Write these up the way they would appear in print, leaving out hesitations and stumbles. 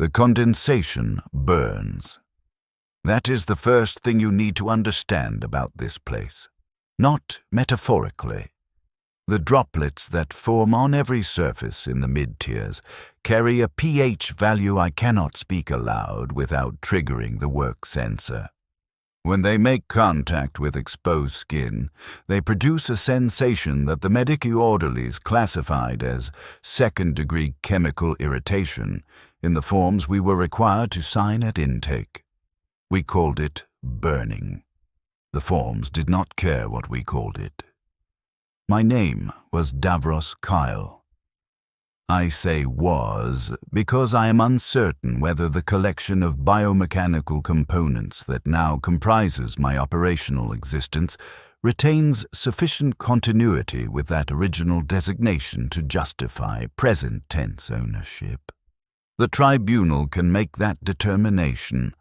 The condensation burns. That is the first thing you need to understand about this place. Not metaphorically. The droplets that form on every surface in the mid-tiers carry a pH value I cannot speak aloud without triggering the work sensor. When they make contact with exposed skin, they produce a sensation that the medici orderlies classified as second-degree chemical irritation in the forms we were required to sign at intake. We called it burning. The forms did not care what we called it. My name was Davros Kyle. I say was because I am uncertain whether the collection of biomechanical components that now comprises my operational existence retains sufficient continuity with that original designation to justify present tense ownership. The tribunal can make that determination.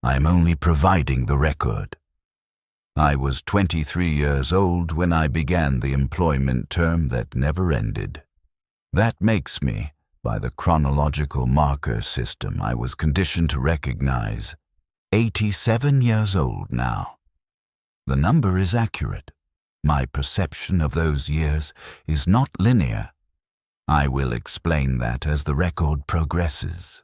I am only providing the record. I was 23 years old when I began the employment term that never ended. That makes me, by the chronological marker system I was conditioned to recognize, 87 years old now. The number is accurate. My perception of those years is not linear. I will explain that as the record progresses.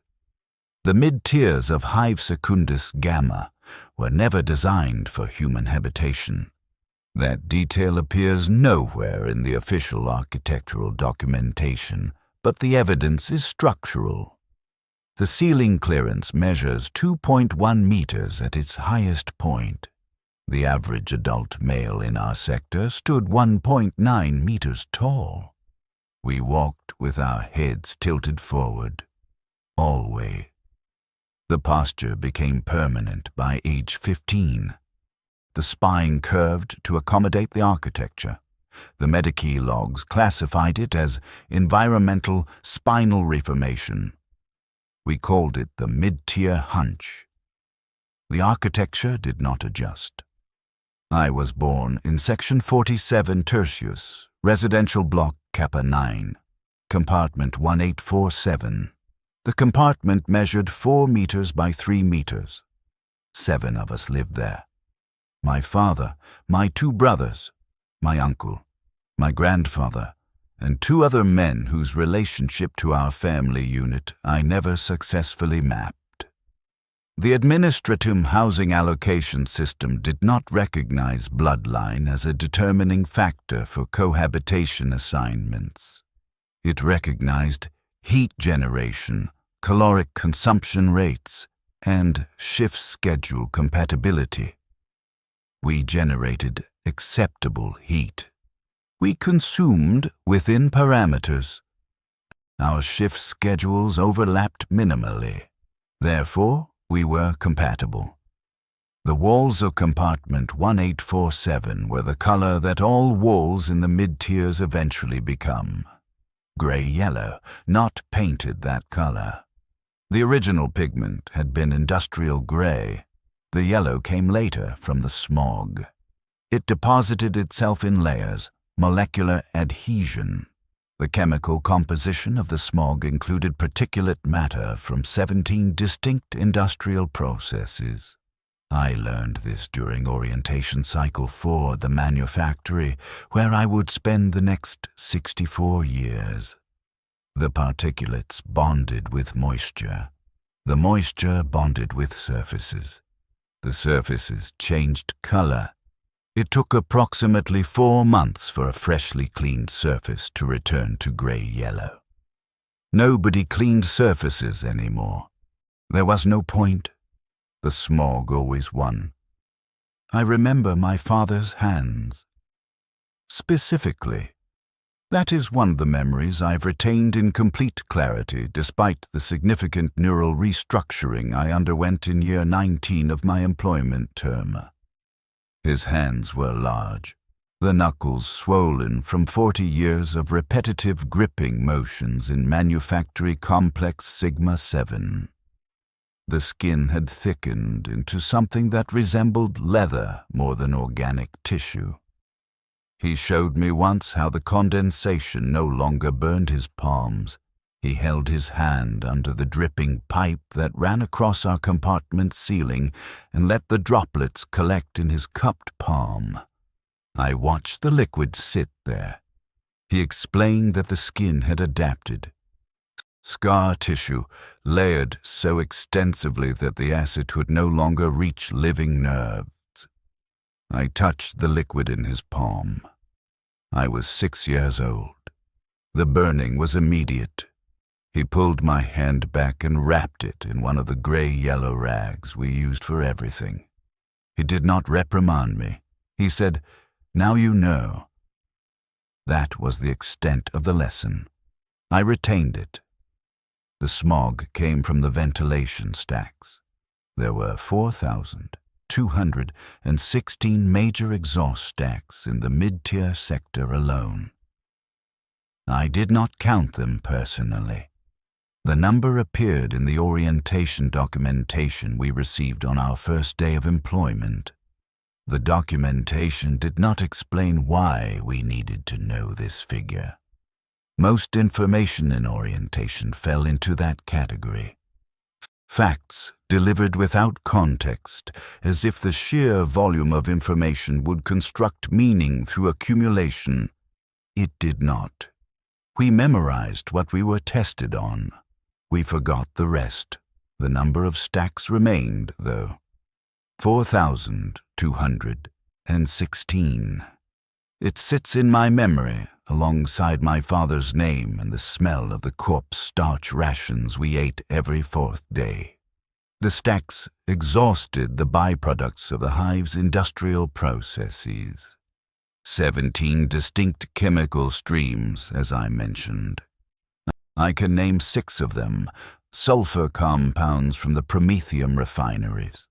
The mid-tiers of Hive Secundus Gamma were never designed for human habitation. That detail appears nowhere in the official architectural documentation, but the evidence is structural. The ceiling clearance measures 2.1 meters at its highest point. The average adult male in our sector stood 1.9 meters tall. We walked with our heads tilted forward, always. The posture became permanent by age 15. The spine curved to accommodate the architecture. The Medici logs classified it as environmental spinal reformation. We called it the mid-tier hunch. The architecture did not adjust. I was born in Section 47 Tertius, Residential Block Kappa 9, Compartment 1847. The compartment measured 4 meters by 3 meters. 7 of us lived there. My father, my 2 brothers, my uncle, my grandfather, and 2 other men whose relationship to our family unit I never successfully mapped. The administratum housing allocation system did not recognize bloodline as a determining factor for cohabitation assignments. It recognized heat generation, caloric consumption rates, and shift schedule compatibility. We generated acceptable heat. We consumed within parameters. Our shift schedules overlapped minimally. Therefore, we were compatible. The walls of compartment 1847 were the color that all walls in the mid-tiers eventually become. Gray-yellow, not painted that color. The original pigment had been industrial gray. The yellow came later from the smog. It deposited itself in layers, molecular adhesion. The chemical composition of the smog included particulate matter from 17 distinct industrial processes. I learned this during orientation cycle 4, the manufactory, where I would spend the next 64 years. The particulates bonded with moisture. The moisture bonded with surfaces. The surfaces changed color. It took approximately 4 months for a freshly cleaned surface to return to gray-yellow. Nobody cleaned surfaces anymore. There was no point. The smog always won. I remember my father's hands. Specifically, that is one of the memories I've retained in complete clarity despite the significant neural restructuring I underwent in year 19 of my employment term. His hands were large, the knuckles swollen from 40 years of repetitive gripping motions in manufactory complex Sigma 7. The skin had thickened into something that resembled leather more than organic tissue. He showed me once how the condensation no longer burned his palms. He held his hand under the dripping pipe that ran across our compartment ceiling and let the droplets collect in his cupped palm. I watched the liquid sit there. He explained that the skin had adapted. Scar tissue layered so extensively that the acid could no longer reach living nerves. I touched the liquid in his palm. I was 6 years old. The burning was immediate. He pulled my hand back and wrapped it in one of the gray-yellow rags we used for everything. He did not reprimand me. He said, "Now you know." That was the extent of the lesson. I retained it. The smog came from the ventilation stacks. There were 4,216 major exhaust stacks in the mid-tier sector alone. I did not count them personally. The number appeared in the orientation documentation we received on our first day of employment. The documentation did not explain why we needed to know this figure. Most information in orientation fell into that category. Facts delivered without context, as if the sheer volume of information would construct meaning through accumulation. It did not. We memorized what we were tested on. We forgot the rest. The number of stacks remained, though. 4,216. It sits in my memory, alongside my father's name and the smell of the corpse starch rations we ate every fourth day. The stacks exhausted the byproducts of the hive's industrial processes. 17 distinct chemical streams, as I mentioned. I can name 6 of them: sulfur compounds from the promethium refineries,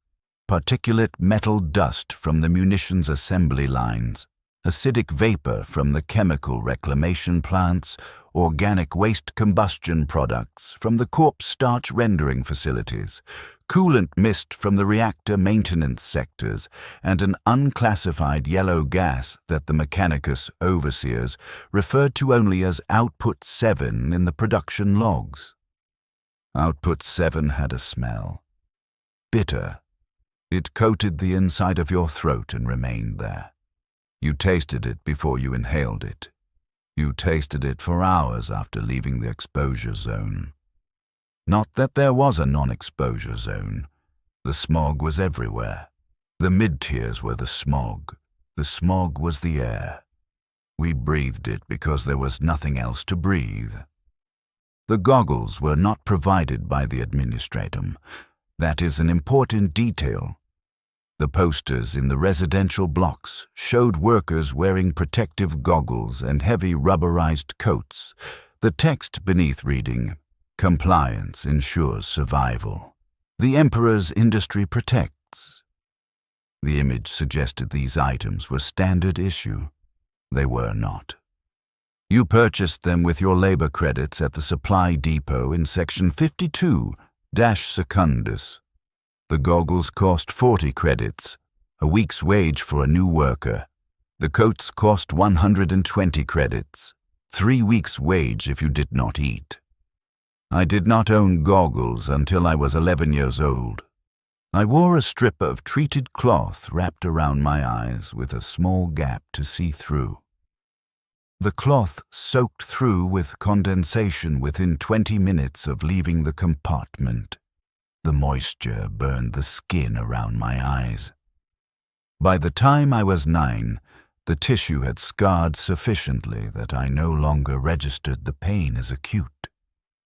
particulate metal dust from the munitions assembly lines, acidic vapor from the chemical reclamation plants, organic waste combustion products from the corpse starch rendering facilities, coolant mist from the reactor maintenance sectors, and an unclassified yellow gas that the Mechanicus overseers referred to only as Output 7 in the production logs. Output 7 had a smell. Bitter. It coated the inside of your throat and remained there. You tasted it before you inhaled it. You tasted it for hours after leaving the exposure zone. Not that there was a non-exposure zone. The smog was everywhere. The mid-tiers were the smog. The smog was the air. We breathed it because there was nothing else to breathe. The goggles were not provided by the administratum. That is an important detail. The posters in the residential blocks showed workers wearing protective goggles and heavy rubberized coats, the text beneath reading, "Compliance ensures survival. The Emperor's industry protects." The image suggested these items were standard issue. They were not. You purchased them with your labor credits at the supply depot in section 52-secundus. The goggles cost 40 credits, a week's wage for a new worker. The coats cost 120 credits, 3 weeks' wage if you did not eat. I did not own goggles until I was 11 years old. I wore a strip of treated cloth wrapped around my eyes with a small gap to see through. The cloth soaked through with condensation within 20 minutes of leaving the compartment. The moisture burned the skin around my eyes. By the time I was 9, the tissue had scarred sufficiently that I no longer registered the pain as acute.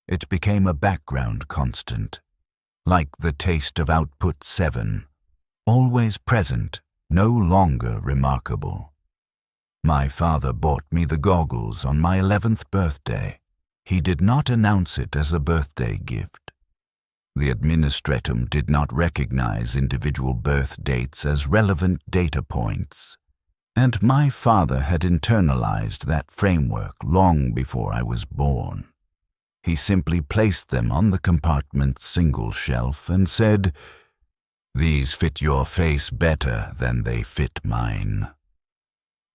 It became a background constant, like the taste of Output 7, always present, no longer remarkable. My father bought me the goggles on my 11th birthday. He did not announce it as a birthday gift. The administratum did not recognize individual birth dates as relevant data points, and my father had internalized that framework long before I was born. He simply placed them on the compartment's single shelf and said, "These fit your face better than they fit mine."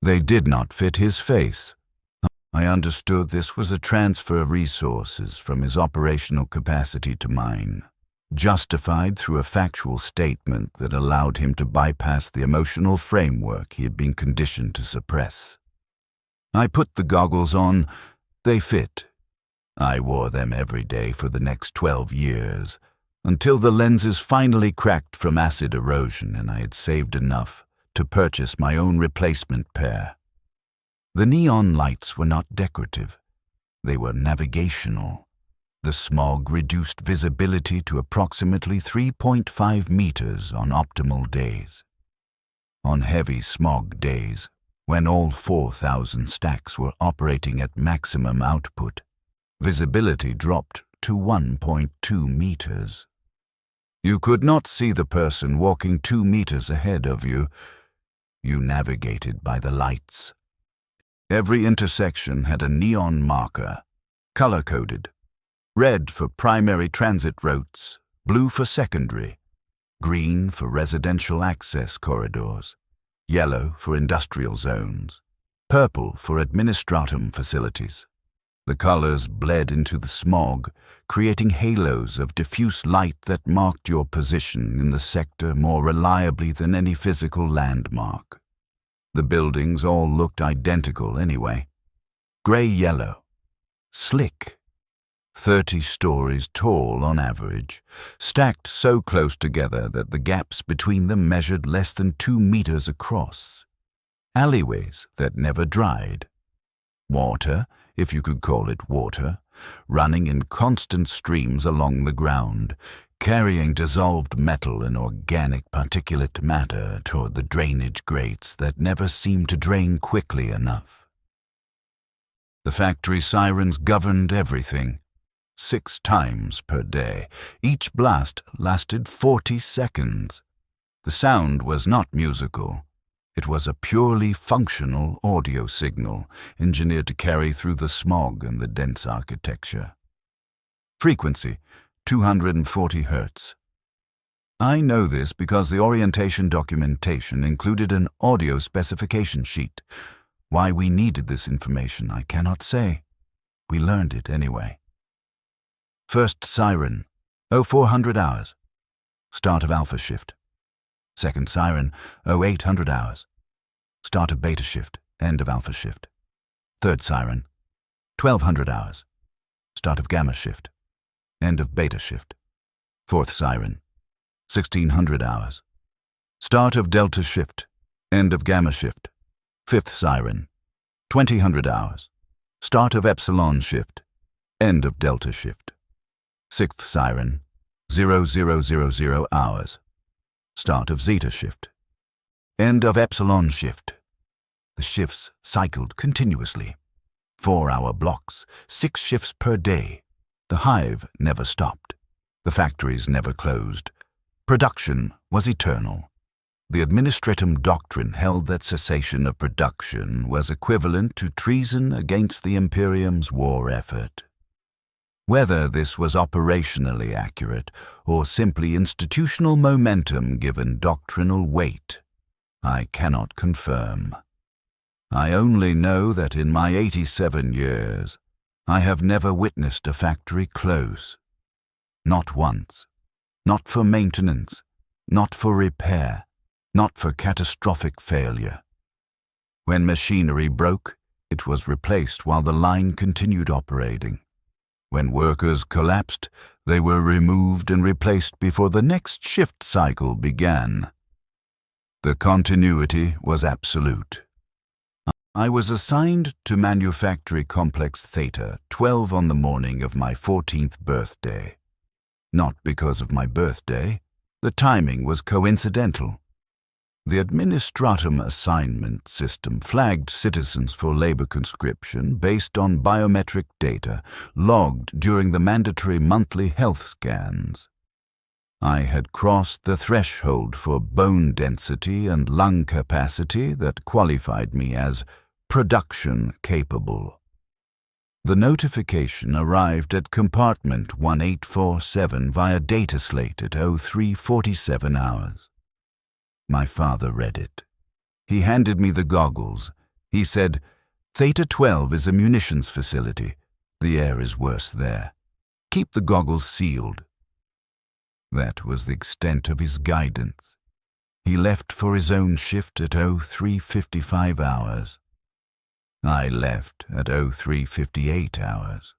They did not fit his face. I understood this was a transfer of resources from his operational capacity to mine, justified through a factual statement that allowed him to bypass the emotional framework he had been conditioned to suppress. I put the goggles on. They fit. I wore them every day for the next 12 years, until the lenses finally cracked from acid erosion and I had saved enough to purchase my own replacement pair. The neon lights were not decorative. They were navigational. The smog reduced visibility to approximately 3.5 meters on optimal days. On heavy smog days, when all 4,000 stacks were operating at maximum output, visibility dropped to 1.2 meters. You could not see the person walking 2 meters ahead of you. You navigated by the lights. Every intersection had a neon marker, color-coded. Red for primary transit routes, blue for secondary, green for residential access corridors, yellow for industrial zones, purple for administratum facilities. The colors bled into the smog, creating halos of diffuse light that marked your position in the sector more reliably than any physical landmark. The buildings all looked identical anyway. Gray-yellow, slick, 30 stories tall on average, stacked so close together that the gaps between them measured less than 2 meters across. Alleyways that never dried. Water, if you could call it water, running in constant streams along the ground, carrying dissolved metal and organic particulate matter toward the drainage grates that never seemed to drain quickly enough. The factory sirens governed everything, 6 times per day. Each blast lasted 40 seconds. The sound was not musical. It was a purely functional audio signal engineered to carry through the smog and the dense architecture. Frequency, 240 Hz. I know this because the orientation documentation included an audio specification sheet. Why we needed this information, I cannot say. We learned it anyway. First siren, 0400 hours. Start of alpha shift. Second siren, 0800 hours. Start of beta shift, end of alpha shift. Third siren, 1200 hours. Start of gamma shift, end of beta shift. Fourth siren, 1600 hours. Start of delta shift, end of gamma shift. Fifth siren, 2000 hours. Start of epsilon shift, end of delta shift. Sixth siren, 0000 hours. Start of zeta shift, end of epsilon shift. The shifts cycled continuously. 4-hour blocks, 6 shifts per day. The hive never stopped. The factories never closed. Production was eternal. The administratum doctrine held that cessation of production was equivalent to treason against the Imperium's war effort. Whether this was operationally accurate or simply institutional momentum given doctrinal weight, I cannot confirm. I only know that in my 87 years, I have never witnessed a factory close. Not once. Not for maintenance. Not for repair. Not for catastrophic failure. When machinery broke, it was replaced while the line continued operating. When workers collapsed, they were removed and replaced before the next shift cycle began. The continuity was absolute. I was assigned to Manufactory Complex Theta 12 on the morning of my 14th birthday. Not because of my birthday, the timing was coincidental. The administratum assignment system flagged citizens for labor conscription based on biometric data logged during the mandatory monthly health scans. I had crossed the threshold for bone density and lung capacity that qualified me as production capable. The notification arrived at compartment 1847 via data slate at 03:47 hours. My father read it. He handed me the goggles. He said, Theta 12 is a munitions facility. The air is worse there. Keep the goggles sealed. That was the extent of his guidance. He left for his own shift at 03:55 hours. I left at 03:58 hours.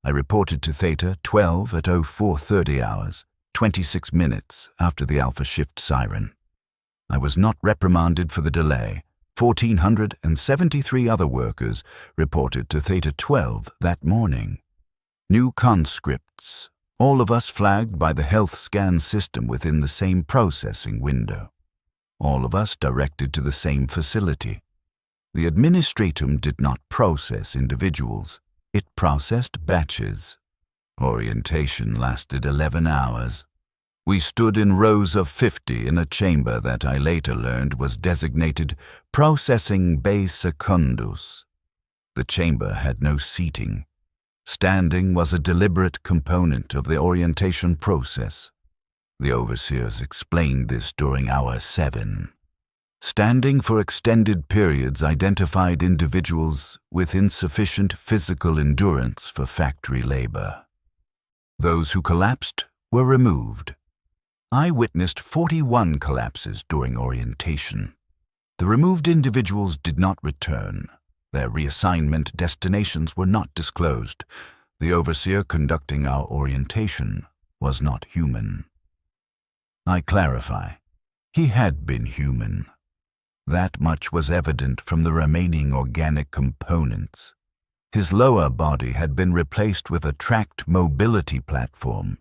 I reported to Theta 12 at 04:30 hours, 26 minutes after the Alpha shift siren. I was not reprimanded for the delay. 1,473 other workers reported to Theta 12 that morning. New conscripts, all of us flagged by the health scan system within the same processing window. All of us directed to the same facility. The administratum did not process individuals. It processed batches. Orientation lasted 11 hours. We stood in rows of 50 in a chamber that I later learned was designated Processing Bay Secundus. The chamber had no seating. Standing was a deliberate component of the orientation process. The overseers explained this during Hour 7. Standing for extended periods identified individuals with insufficient physical endurance for factory labor. Those who collapsed were removed. I witnessed 41 collapses during orientation. The removed individuals did not return. Their reassignment destinations were not disclosed. The overseer conducting our orientation was not human. I clarify, he had been human. That much was evident from the remaining organic components. His lower body had been replaced with a tracked mobility platform.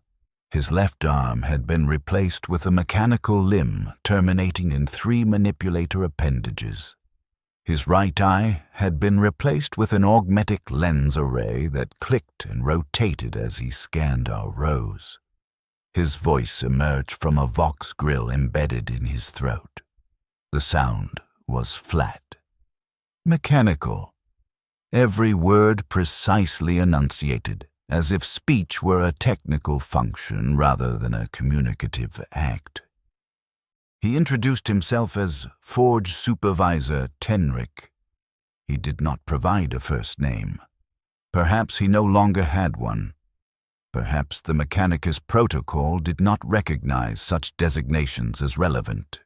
His left arm had been replaced with a mechanical limb terminating in 3 manipulator appendages. His right eye had been replaced with an augmetic lens array that clicked and rotated as he scanned our rows. His voice emerged from a Vox grill embedded in his throat. The sound was flat, mechanical, every word precisely enunciated, as if speech were a technical function rather than a communicative act. He introduced himself as Forge Supervisor Tenric. He did not provide a first name. Perhaps he no longer had one. Perhaps the Mechanicus protocol did not recognize such designations as relevant.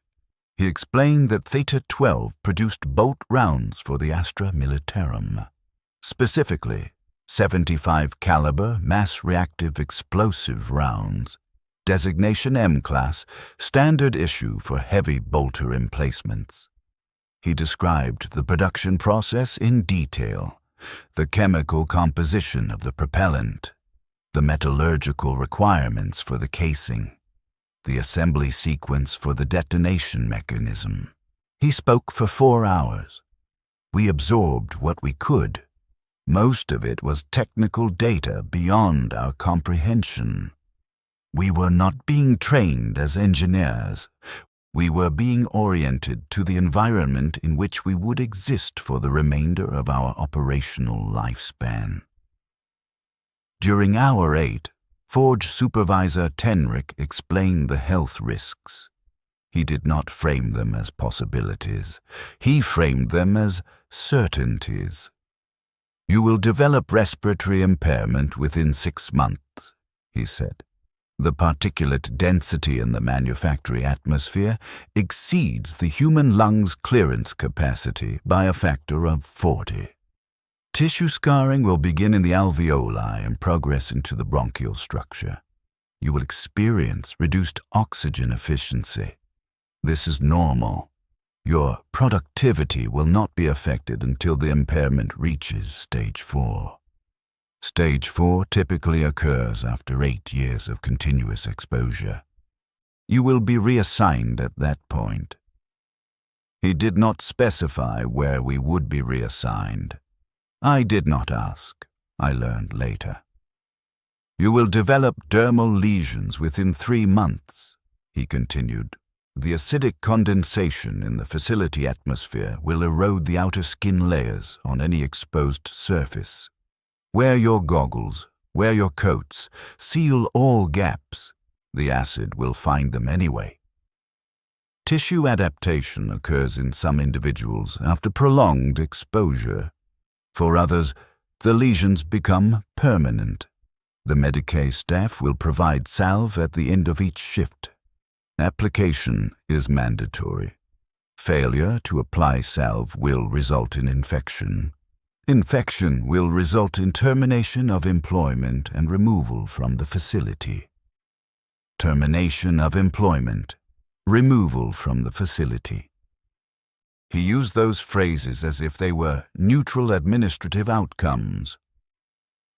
He explained that Theta 12 produced bolt rounds for the Astra Militarum. Specifically, 75 caliber mass-reactive explosive rounds, designation M-class, standard issue for heavy bolter emplacements. He described the production process in detail, the chemical composition of the propellant, the metallurgical requirements for the casing, the assembly sequence for the detonation mechanism. He spoke for 4 hours. We absorbed what we could. Most of it was technical data beyond our comprehension. We were not being trained as engineers. We were being oriented to the environment in which we would exist for the remainder of our operational lifespan. During Hour 8, Forge Supervisor Tenric explained the health risks. He did not frame them as possibilities. He framed them as certainties. You will develop respiratory impairment within 6 months, he said. The particulate density in the manufactory atmosphere exceeds the human lung's clearance capacity by a factor of 40. Tissue scarring will begin in the alveoli and progress into the bronchial structure. You will experience reduced oxygen efficiency. This is normal. Your productivity will not be affected until the impairment reaches Stage 4. Stage 4 typically occurs after 8 years of continuous exposure. You will be reassigned at that point. He did not specify where we would be reassigned. I did not ask, I learned later. You will develop dermal lesions within 3 months, he continued. The acidic condensation in the facility atmosphere will erode the outer skin layers on any exposed surface. Wear your goggles, wear your coats, seal all gaps. The acid will find them anyway. Tissue adaptation occurs in some individuals after prolonged exposure. For others, the lesions become permanent. The Medicaid staff will provide salve at the end of each shift. Application is mandatory. Failure to apply salve will result in infection. Infection will result in termination of employment and removal from the facility. Termination of employment, removal from the facility. He used those phrases as if they were neutral administrative outcomes.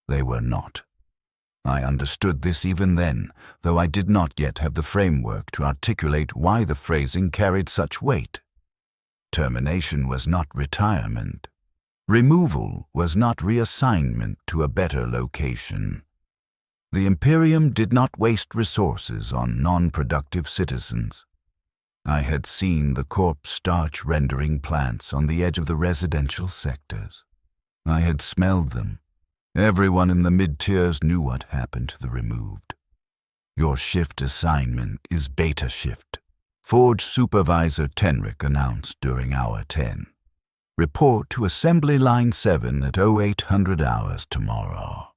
They were not. I understood this even then, though I did not yet have the framework to articulate why the phrasing carried such weight. Termination was not retirement. Removal was not reassignment to a better location. The Imperium did not waste resources on non-productive citizens. I had seen the corpse starch rendering plants on the edge of the residential sectors. I had smelled them. Everyone in the mid-tiers knew what happened to the removed. Your shift assignment is beta shift, Forge Supervisor Tenrick announced during Hour 10. Report to Assembly Line 7 at 0800 hours tomorrow.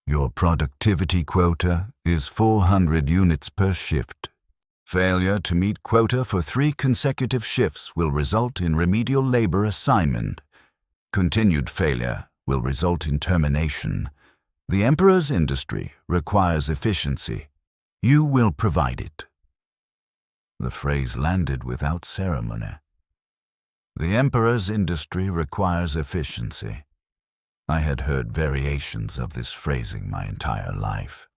Your productivity quota is 400 units per shift. Failure to meet quota for 3 consecutive shifts will result in remedial labor assignment. Continued failure will result in termination. The Emperor's industry requires efficiency. You will provide it. The phrase landed without ceremony. The Emperor's industry requires efficiency. I had heard variations of this phrasing my entire life.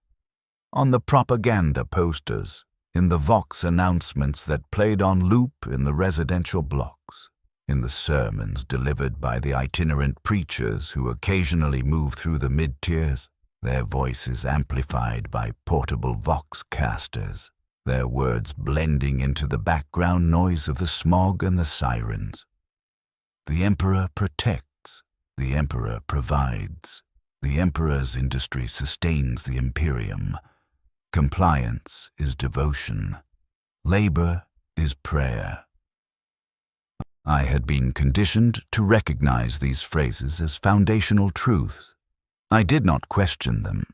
On the propaganda posters, in the Vox announcements that played on loop in the residential blocks, in the sermons delivered by the itinerant preachers who occasionally move through the mid-tiers, their voices amplified by portable Vox casters, their words blending into the background noise of the smog and the sirens. The Emperor protects, the Emperor provides, the Emperor's industry sustains the Imperium. Compliance is devotion, labor is prayer. I had been conditioned to recognize these phrases as foundational truths. I did not question them.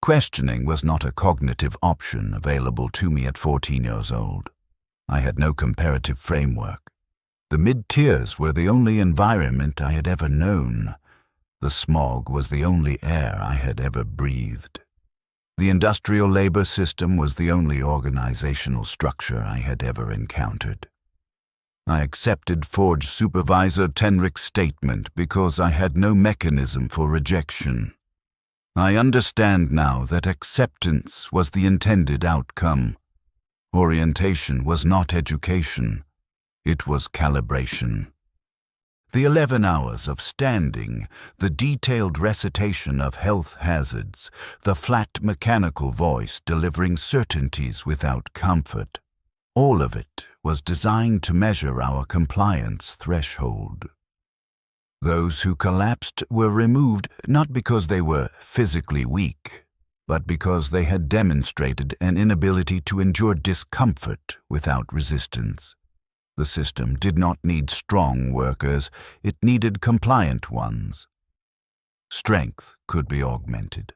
Questioning was not a cognitive option available to me at 14 years old. I had no comparative framework. The mid-tiers were the only environment I had ever known. The smog was the only air I had ever breathed. The industrial labor system was the only organizational structure I had ever encountered. I accepted Forge Supervisor Tenrick's statement because I had no mechanism for rejection. I understand now that acceptance was the intended outcome. Orientation was not education. It was calibration. The 11 hours of standing, the detailed recitation of health hazards, the flat mechanical voice delivering certainties without comfort, all of it was designed to measure our compliance threshold. Those who collapsed were removed not because they were physically weak, but because they had demonstrated an inability to endure discomfort without resistance. The system did not need strong workers, it needed compliant ones. Strength could be augmented.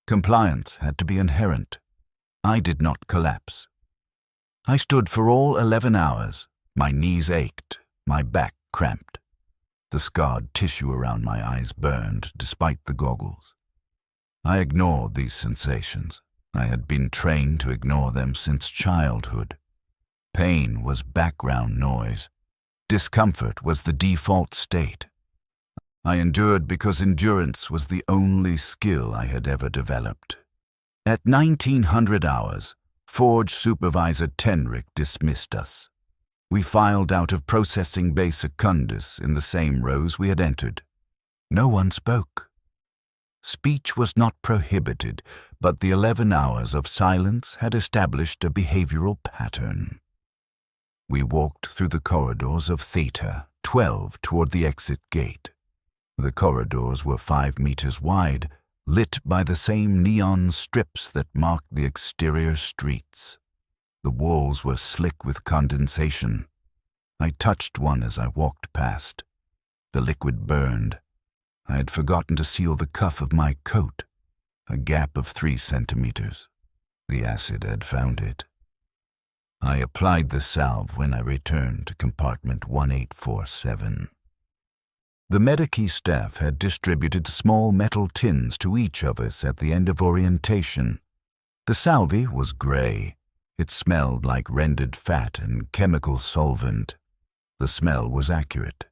Compliance had to be inherent. I did not collapse. I stood for all 11 hours. My knees ached, my back cramped. The scarred tissue around my eyes burned despite the goggles. I ignored these sensations. I had been trained to ignore them since childhood. Pain was background noise. Discomfort was the default state. I endured because endurance was the only skill I had ever developed. At 1900 hours, Forge Supervisor Tenrick dismissed us. We filed out of Processing Bay Secundus in the same rows we had entered. No one spoke. Speech was not prohibited, but the 11 hours of silence had established a behavioral pattern. We walked through the corridors of Theta 12 toward the exit gate. The corridors were 5 meters wide, lit by the same neon strips that marked the exterior streets. The walls were slick with condensation. I touched one as I walked past. The liquid burned. I had forgotten to seal the cuff of my coat, a gap of 3 centimeters. The acid had found it. I applied the salve when I returned to compartment 1847. The Medikey staff had distributed small metal tins to each of us at the end of orientation. The salve was gray. It smelled like rendered fat and chemical solvent. The smell was accurate.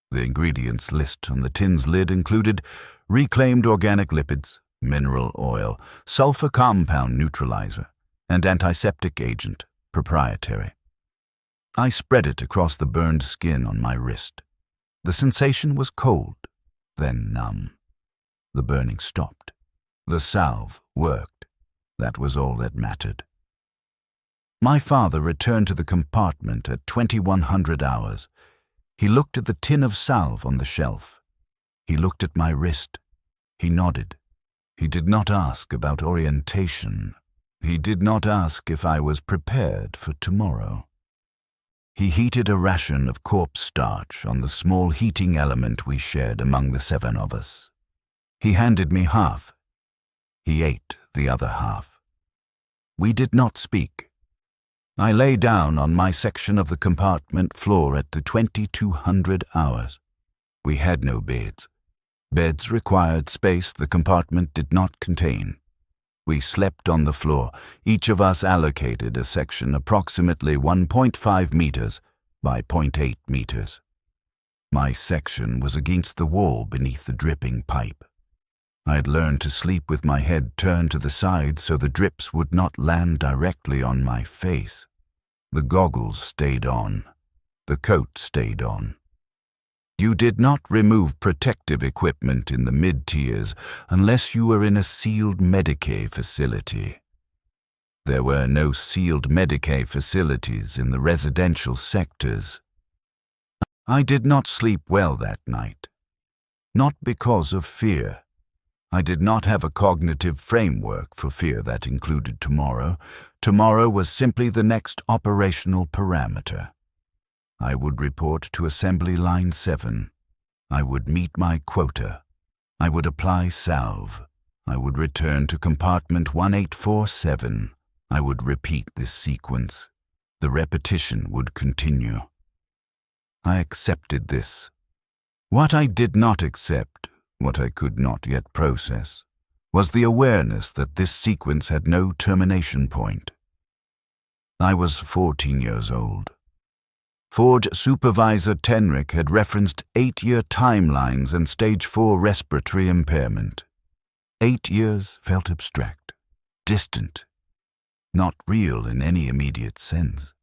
The ingredients list on the tin's lid included reclaimed organic lipids, mineral oil, sulfur compound neutralizer, and antiseptic agent, proprietary. I spread it across the burned skin on my wrist. The sensation was cold, then numb. The burning stopped. The salve worked. That was all that mattered. My father returned to the compartment at 2100 hours. He looked at the tin of salve on the shelf. He looked at my wrist. He nodded. He did not ask about orientation. He did not ask if I was prepared for tomorrow. He heated a ration of corpse starch on the small heating element we shared among the 7 of us. He handed me half. He ate the other half. We did not speak. I lay down on my section of the compartment floor at the 2200 hours. We had no beds. Beds required space the compartment did not contain. We slept on the floor, each of us allocated a section approximately 1.5 meters by 0.8 meters. My section was against the wall beneath the dripping pipe. I had learned to sleep with my head turned to the side so the drips would not land directly on my face. The goggles stayed on. The coat stayed on. You did not remove protective equipment in the mid-tiers unless you were in a sealed Medicaid facility. There were no sealed Medicaid facilities in the residential sectors. I did not sleep well that night. Not because of fear. I did not have a cognitive framework for fear that included tomorrow. Tomorrow was simply the next operational parameter. I would report to Assembly Line 7. I would meet my quota. I would apply salve. I would return to compartment 1847. I would repeat this sequence. The repetition would continue. I accepted this. What I did not accept, what I could not yet process, was the awareness that this sequence had no termination point. I was 14 years old. Forge Supervisor Tenrick had referenced 8-year timelines and stage 4 respiratory impairment. 8 years felt abstract, distant, not real in any immediate sense.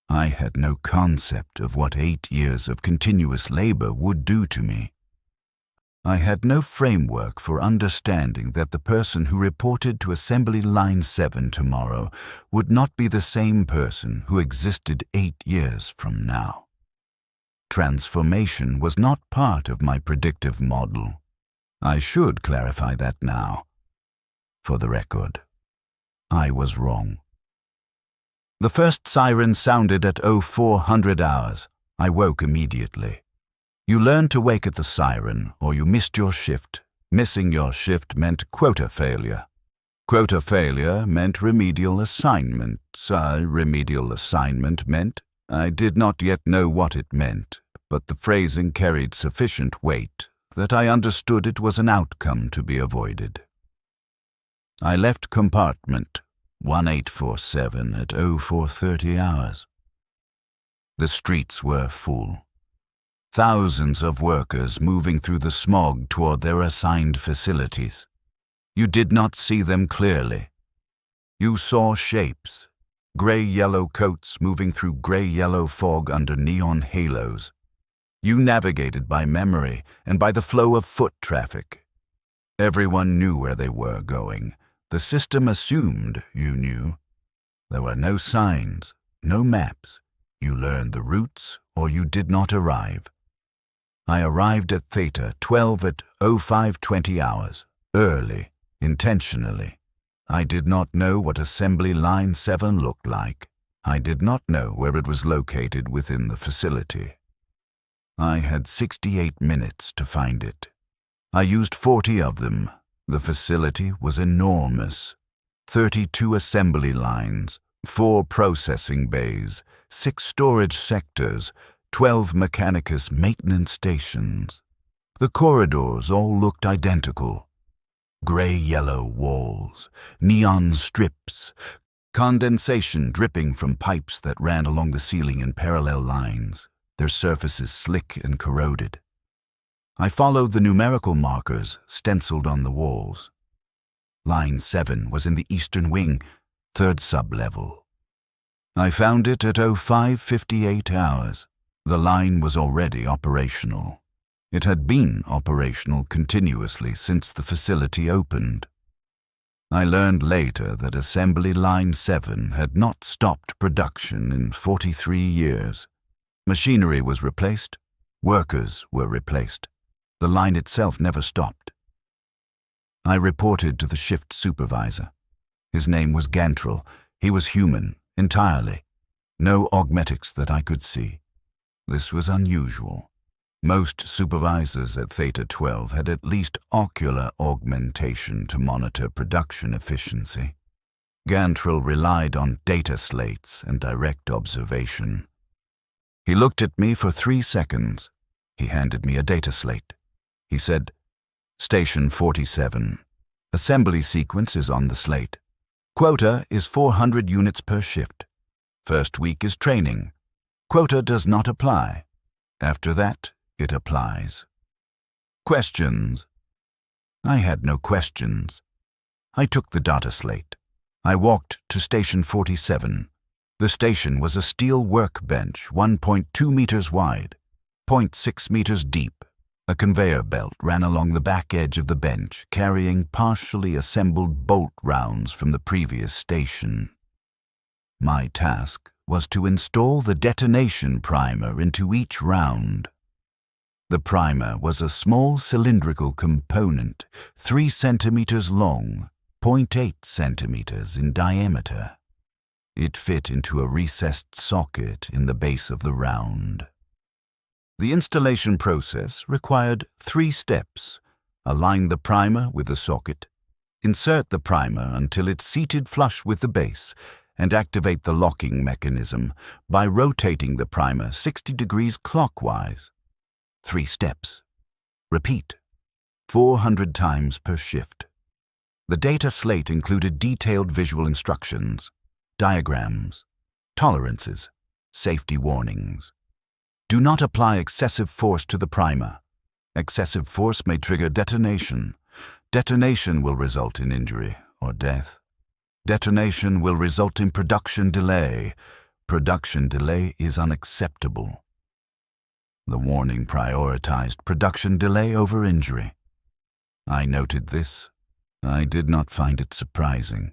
I had no concept of what 8 years of continuous labor would do to me. I had no framework for understanding that the person who reported to Assembly Line 7 tomorrow would not be the same person who existed 8 years from now. Transformation was not part of my predictive model. I should clarify that now. For the record, I was wrong. The first siren sounded at 0400 hours. I woke immediately. You learned to wake at the siren, or you missed your shift. Missing your shift meant quota failure. Quota failure meant remedial assignment. Remedial assignment meant I did not yet know what it meant, but the phrasing carried sufficient weight that I understood it was an outcome to be avoided. I left compartment 1847 at 0430 hours. The streets were full. Thousands of workers moving through the smog toward their assigned facilities. You did not see them clearly. You saw shapes, gray-yellow coats moving through gray-yellow fog under neon halos. You navigated by memory and by the flow of foot traffic. Everyone knew where they were going. The system assumed you knew. There were no signs, no maps. You learned the routes or you did not arrive. I arrived at Theta 12 at 0520 hours, early, intentionally. I did not know what Assembly Line 7 looked like. I did not know where it was located within the facility. I had 68 minutes to find it. I used 40 of them. The facility was enormous. 32 assembly lines, 4 processing bays, 6 storage sectors, 12 Mechanicus maintenance stations. The corridors all looked identical. Gray-yellow walls, neon strips, condensation dripping from pipes that ran along the ceiling in parallel lines, their surfaces slick and corroded. I followed the numerical markers stenciled on the walls. Line 7 was in the eastern wing, 3rd sub-level. I found it at 05:58 hours. The line was already operational. It had been operational continuously since the facility opened. I learned later that Assembly Line 7 had not stopped production in 43 years. Machinery was replaced, workers were replaced. The line itself never stopped. I reported to the shift supervisor. His name was Gantrel. He was human, entirely. No augmetics that I could see. This was unusual. Most supervisors at Theta 12 had at least ocular augmentation to monitor production efficiency. Gantrel relied on data slates and direct observation. He looked at me for 3 seconds. He handed me a data slate. He said, "Station 47. Assembly sequence is on the slate. Quota is 400 units per shift. First week is training. Quota does not apply. After that, it applies. Questions?" I had no questions. I took the data slate. I walked to Station 47. The station was a steel workbench 1.2 meters wide, 0.6 meters deep. A conveyor belt ran along the back edge of the bench, carrying partially assembled bolt rounds from the previous station. My task was to install the detonation primer into each round. The primer was a small cylindrical component, 3 centimeters long, 0.8 centimeters in diameter. It fit into a recessed socket in the base of the round. The installation process required 3 steps. Align the primer with the socket, insert the primer until it's seated flush with the base, and activate the locking mechanism by rotating the primer 60 degrees clockwise. 3 steps. Repeat. 400 times per shift. The data slate included detailed visual instructions, diagrams, tolerances, safety warnings. Do not apply excessive force to the primer. Excessive force may trigger detonation. Detonation will result in injury or death. Detonation will result in production delay. Production delay is unacceptable. The warning prioritized production delay over injury. I noted this. I did not find it surprising.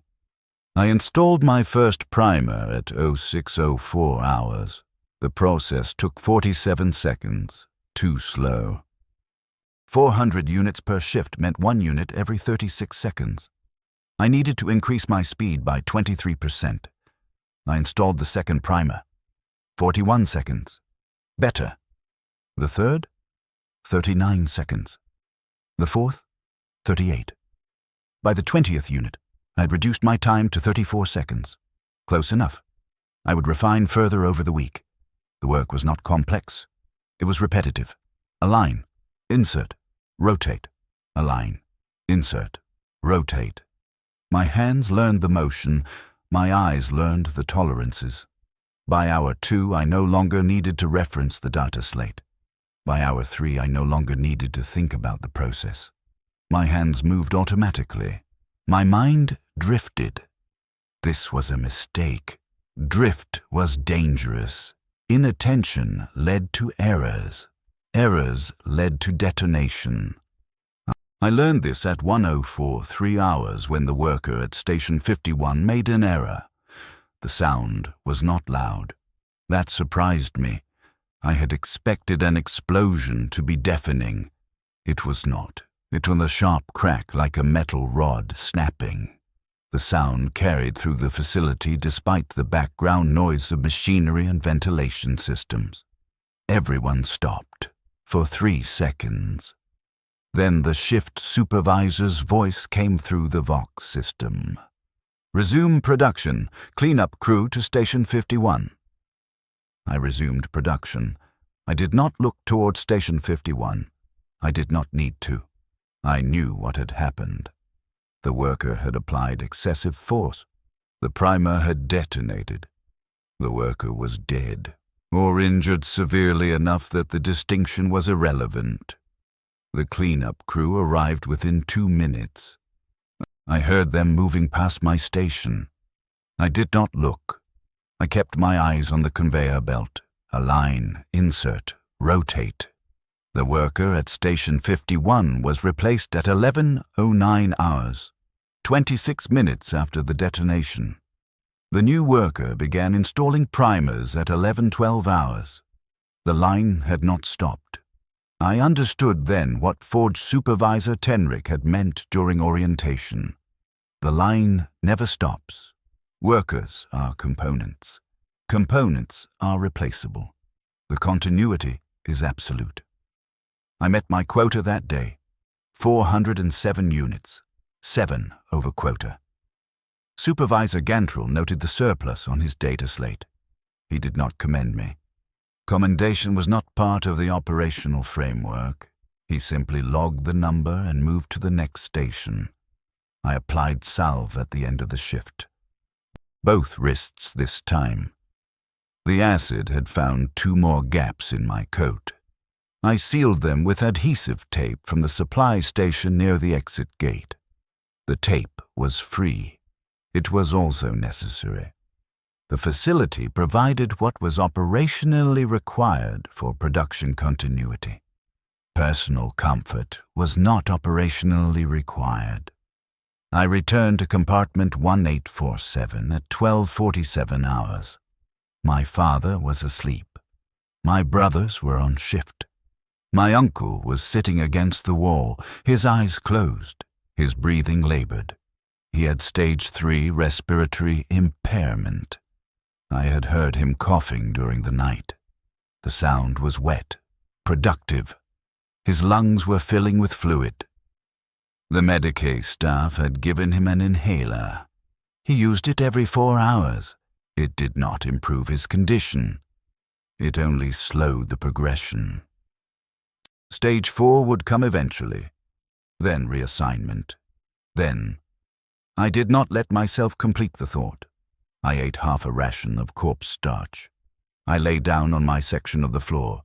I installed my first primer at 06:04 hours. The process took 47 seconds, too slow. 400 units per shift meant 1 unit every 36 seconds. I needed to increase my speed by 23%. I installed the second primer. 41 seconds. Better. The third? 39 seconds. The fourth? 38. By the 20th unit, I had reduced my time to 34 seconds. Close enough. I would refine further over the week. The work was not complex. It was repetitive. Align, insert, rotate, align, insert, rotate. My hands learned the motion. My eyes learned the tolerances. By hour 2, I no longer needed to reference the data slate. By hour 3, I no longer needed to think about the process. My hands moved automatically. My mind drifted. This was a mistake. Drift was dangerous. Inattention led to errors. Errors led to detonation. I learned this at 1:04 hours when the worker at Station 51 made an error. The sound was not loud. That surprised me. I had expected an explosion to be deafening. It was not. It was a sharp crack like a metal rod snapping. The sound carried through the facility despite the background noise of machinery and ventilation systems. Everyone stopped for 3 seconds. Then the shift supervisor's voice came through the Vox system. "Resume production. Cleanup crew to Station 51. I resumed production. I did not look toward Station 51. I did not need to. I knew what had happened. The worker had applied excessive force. The primer had detonated. The worker was dead, or injured severely enough that the distinction was irrelevant. The cleanup crew arrived within 2 minutes. I heard them moving past my station. I did not look. I kept my eyes on the conveyor belt. Align, insert, rotate. The worker at Station 51 was replaced at 11:09 hours, 26 minutes after the detonation. The new worker began installing primers at 11:12 hours. The line had not stopped. I understood then what Forge Supervisor Tenrick had meant during orientation. The line never stops. Workers are components. Components are replaceable. The continuity is absolute. I met my quota that day, 407 units, 7 over quota. Supervisor Gantrell noted the surplus on his data slate. He did not commend me. Commendation was not part of the operational framework. He simply logged the number and moved to the next station. I applied salve at the end of the shift. Both wrists this time. The acid had found 2 more gaps in my coat. I sealed them with adhesive tape from the supply station near the exit gate. The tape was free. It was also necessary. The facility provided what was operationally required for production continuity. Personal comfort was not operationally required. I returned to compartment 1847 at 12:47 hours. My father was asleep. My brothers were on shift. My uncle was sitting against the wall, his eyes closed, his breathing labored. He had stage 3 respiratory impairment. I had heard him coughing during the night. The sound was wet, productive. His lungs were filling with fluid. The Medicaid staff had given him an inhaler. He used it every 4 hours. It did not improve his condition. It only slowed the progression. Stage 4 would come eventually, then reassignment. Then, I did not let myself complete the thought. I ate half a ration of corpse starch. I lay down on my section of the floor.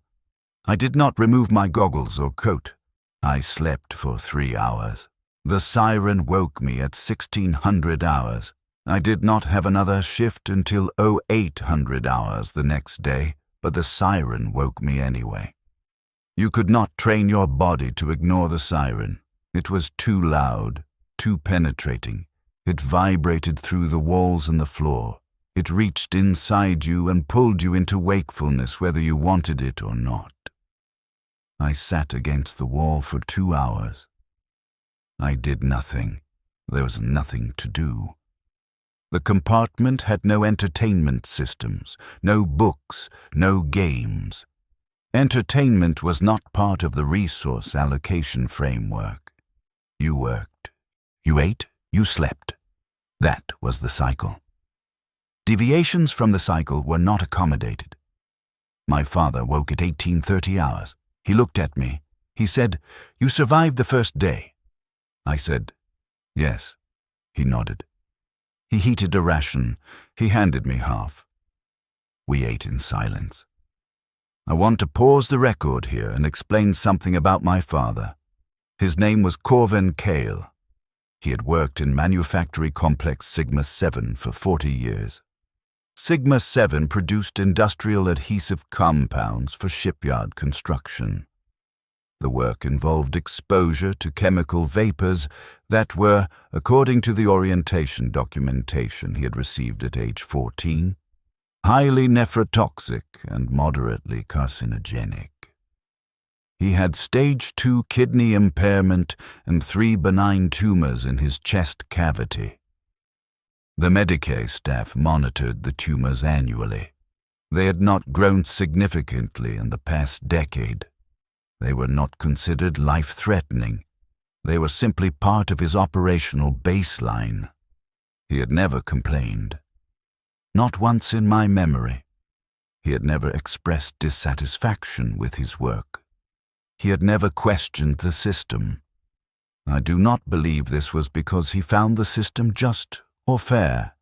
I did not remove my goggles or coat. I slept for 3 hours. The siren woke me at 1600 hours. I did not have another shift until 0800 hours the next day, but the siren woke me anyway. You could not train your body to ignore the siren. It was too loud, too penetrating. It vibrated through the walls and the floor. It reached inside you and pulled you into wakefulness whether you wanted it or not. I sat against the wall for 2 hours. I did nothing. There was nothing to do. The compartment had no entertainment systems, no books, no games. Entertainment was not part of the resource allocation framework. You worked. You ate. You slept. That was the cycle. Deviations from the cycle were not accommodated. My father woke at 18:30 hours. He looked at me. He said, "You survived the first day." I said, "Yes." He nodded. He heated a ration. He handed me half. We ate in silence. I want to pause the record here and explain something about my father. His name was Corvin Cale. He had worked in manufactory complex Sigma 7 for 40 years. Sigma 7 produced industrial adhesive compounds for shipyard construction. The work involved exposure to chemical vapors that were, according to the orientation documentation he had received at age 14, highly nephrotoxic and moderately carcinogenic. He had stage 2 kidney impairment and 3 benign tumors in his chest cavity. The Medicae staff monitored the tumors annually. They had not grown significantly in the past decade. They were not considered life-threatening. They were simply part of his operational baseline. He had never complained. Not once in my memory. He had never expressed dissatisfaction with his work. He had never questioned the system. I do not believe this was because he found the system just or fair.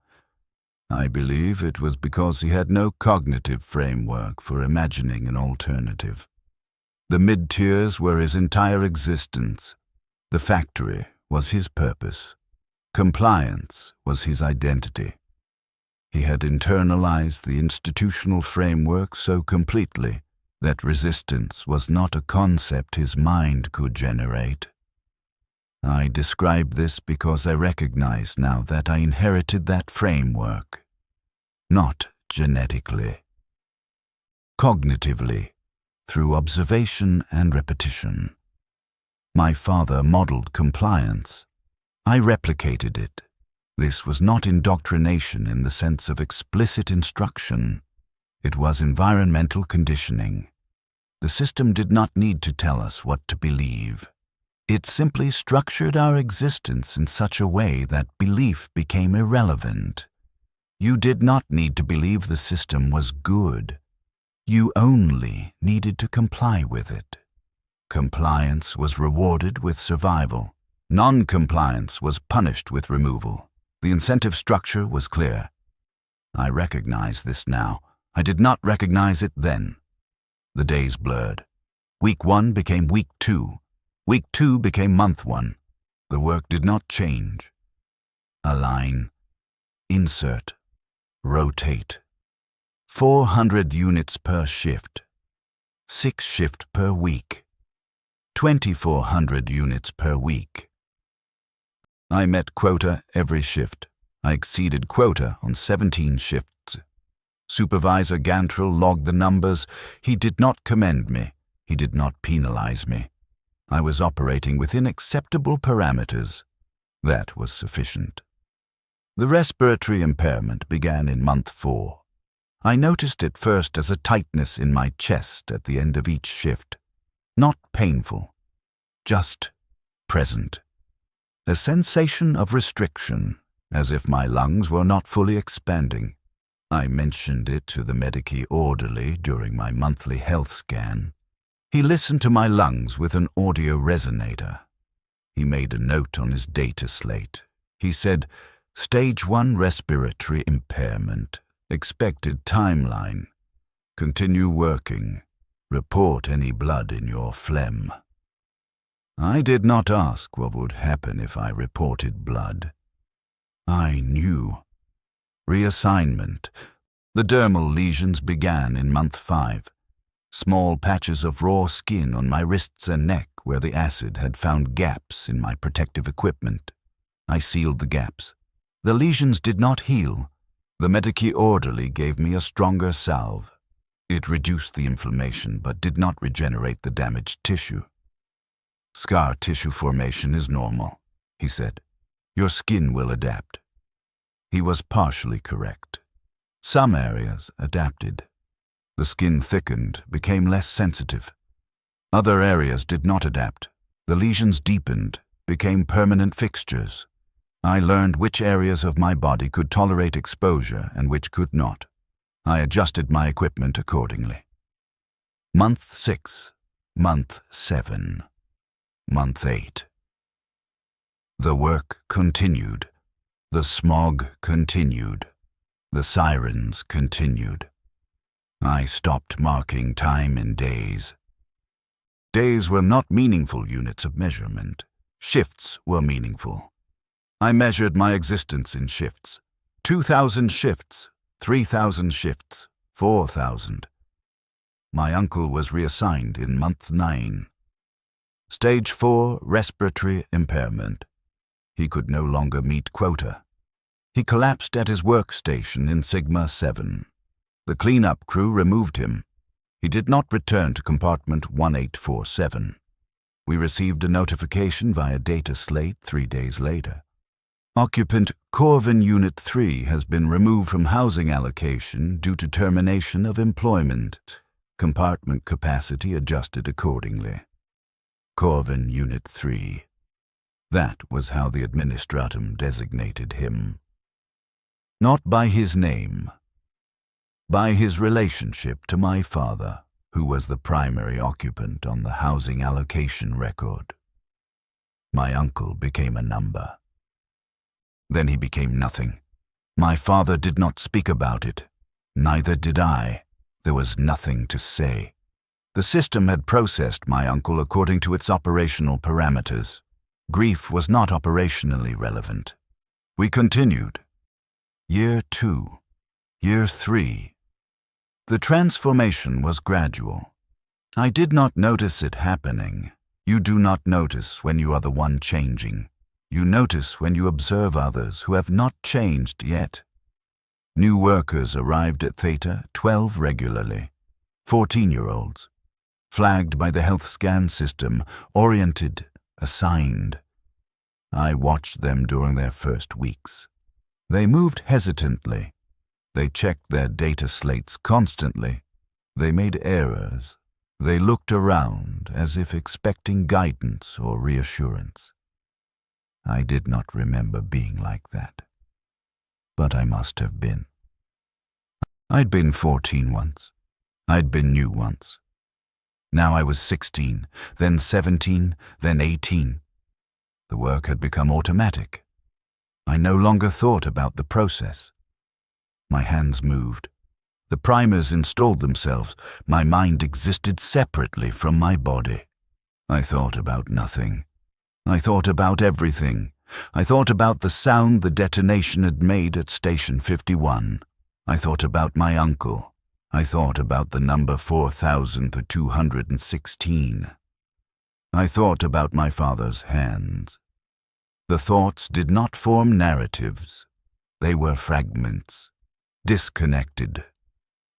I believe it was because he had no cognitive framework for imagining an alternative. The mid-tiers were his entire existence. The factory was his purpose. Compliance was his identity. He had internalized the institutional framework so completely that resistance was not a concept his mind could generate. I describe this because I recognize now that I inherited that framework, not genetically. Cognitively, through observation and repetition. My father modeled compliance. I replicated it. This was not indoctrination in the sense of explicit instruction. It was environmental conditioning. The system did not need to tell us what to believe. It simply structured our existence in such a way that belief became irrelevant. You did not need to believe the system was good. You only needed to comply with it. Compliance was rewarded with survival. Non-compliance was punished with removal. The incentive structure was clear. I recognize this now. I did not recognize it then. The days blurred. Week 1 became week 2. Week 2 became month 1. The work did not change. Align, insert, rotate. 400 units per shift. 6 shifts per week. 2,400 units per week. I met quota every shift. I exceeded quota on 17 shifts. Supervisor Gantrell logged the numbers. He did not commend me. He did not penalize me. I was operating within acceptable parameters. That was sufficient. The respiratory impairment began in month 4. I noticed it first as a tightness in my chest at the end of each shift. Not painful, just present. A sensation of restriction, as if my lungs were not fully expanding. I mentioned it to the Medicae orderly during my monthly health scan. He listened to my lungs with an audio resonator. He made a note on his data slate. He said, Stage 1 respiratory impairment. Expected timeline. Continue working. Report any blood in your phlegm. I did not ask what would happen if I reported blood. I knew. Reassignment. The dermal lesions began in month 5. Small patches of raw skin on my wrists and neck where the acid had found gaps in my protective equipment. I sealed the gaps. The lesions did not heal. The Medicae orderly gave me a stronger salve. It reduced the inflammation but did not regenerate the damaged tissue. Scar tissue formation is normal, he said. Your skin will adapt. He was partially correct. Some areas adapted. The skin thickened, became less sensitive. Other areas did not adapt. The lesions deepened, became permanent fixtures. I learned which areas of my body could tolerate exposure and which could not. I adjusted my equipment accordingly. Month 6, month 7, month 8. The work continued. The smog continued. The sirens continued. I stopped marking time in days. Days were not meaningful units of measurement. Shifts were meaningful. I measured my existence in shifts. 2,000 shifts, 3,000 shifts, 4,000. My uncle was reassigned in month 9. Stage 4 respiratory impairment. He could no longer meet quota. He collapsed at his workstation in Sigma 7. The cleanup crew removed him. He did not return to compartment 1847. We received a notification via data slate 3 days later. Occupant Corvin Unit 3 has been removed from housing allocation due to termination of employment. Compartment capacity adjusted accordingly. Corvin Unit 3. That was how the administratum designated him. Not by his name, by his relationship to my father, who was the primary occupant on the housing allocation record. My uncle became a number. Then he became nothing. My father did not speak about it. Neither did I. There was nothing to say. The system had processed my uncle according to its operational parameters. Grief was not operationally relevant. We continued. Year 2. Year 3. The transformation was gradual. I did not notice it happening. You do not notice when you are the one changing. You notice when you observe others who have not changed yet. New workers arrived at Theta 12 regularly. 14-year-olds. Flagged by the health scan system, oriented, assigned. I watched them during their first weeks. They moved hesitantly. They checked their data slates constantly. They made errors. They looked around as if expecting guidance or reassurance. I did not remember being like that. But I must have been. I'd been 14 once. I'd been new once. Now I was 16, then 17, then 18. The work had become automatic. I no longer thought about the process. My hands moved. The primers installed themselves. My mind existed separately from my body. I thought about nothing. I thought about everything. I thought about the sound the detonation had made at Station 51. I thought about my uncle. I thought about the number 4216. I thought about my father's hands. The thoughts did not form narratives. They were fragments, disconnected.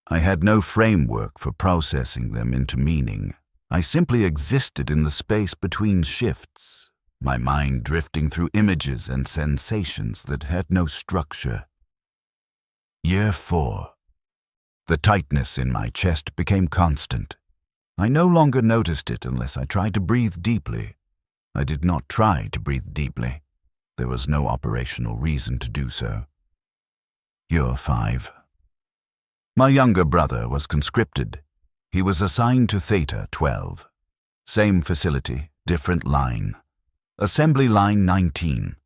I had no framework for processing them into meaning. I simply existed in the space between shifts, my mind drifting through images and sensations that had no structure. Year 4. The tightness in my chest became constant. I no longer noticed it unless I tried to breathe deeply. I did not try to breathe deeply. There was no operational reason to do so. Year 5. My younger brother was conscripted. He was assigned to Theta 12. Same facility, different line. Assembly line 19.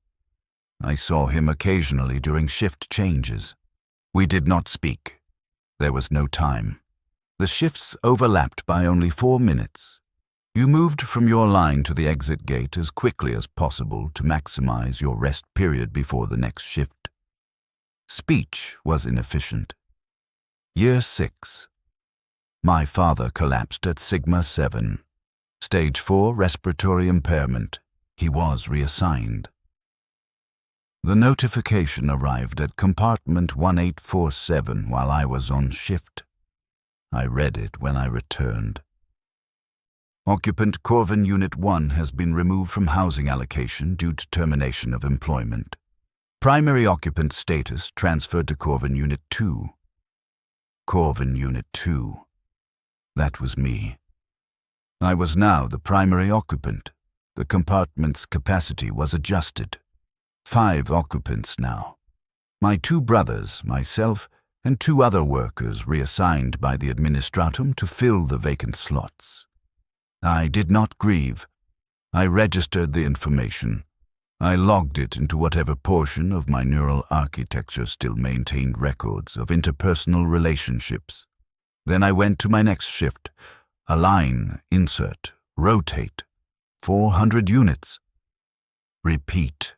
I saw him occasionally during shift changes. We did not speak. There was no time. The shifts overlapped by only 4 minutes. You moved from your line to the exit gate as quickly as possible to maximize your rest period before the next shift. Speech was inefficient. Year 6. My father collapsed at Sigma 7. Stage 4 respiratory impairment. He was reassigned. The notification arrived at compartment 1847 while I was on shift. I read it when I returned. Occupant Corvin Unit 1 has been removed from housing allocation due to termination of employment. Primary occupant status transferred to Corvin Unit 2. Corvin Unit 2. That was me. I was now the primary occupant. The compartment's capacity was adjusted. 5 occupants now. My 2 brothers, myself, and 2 other workers reassigned by the administratum to fill the vacant slots. I did not grieve. I registered the information. I logged it into whatever portion of my neural architecture still maintained records of interpersonal relationships. Then I went to my next shift. Align, insert, rotate. 400 units. Repeat.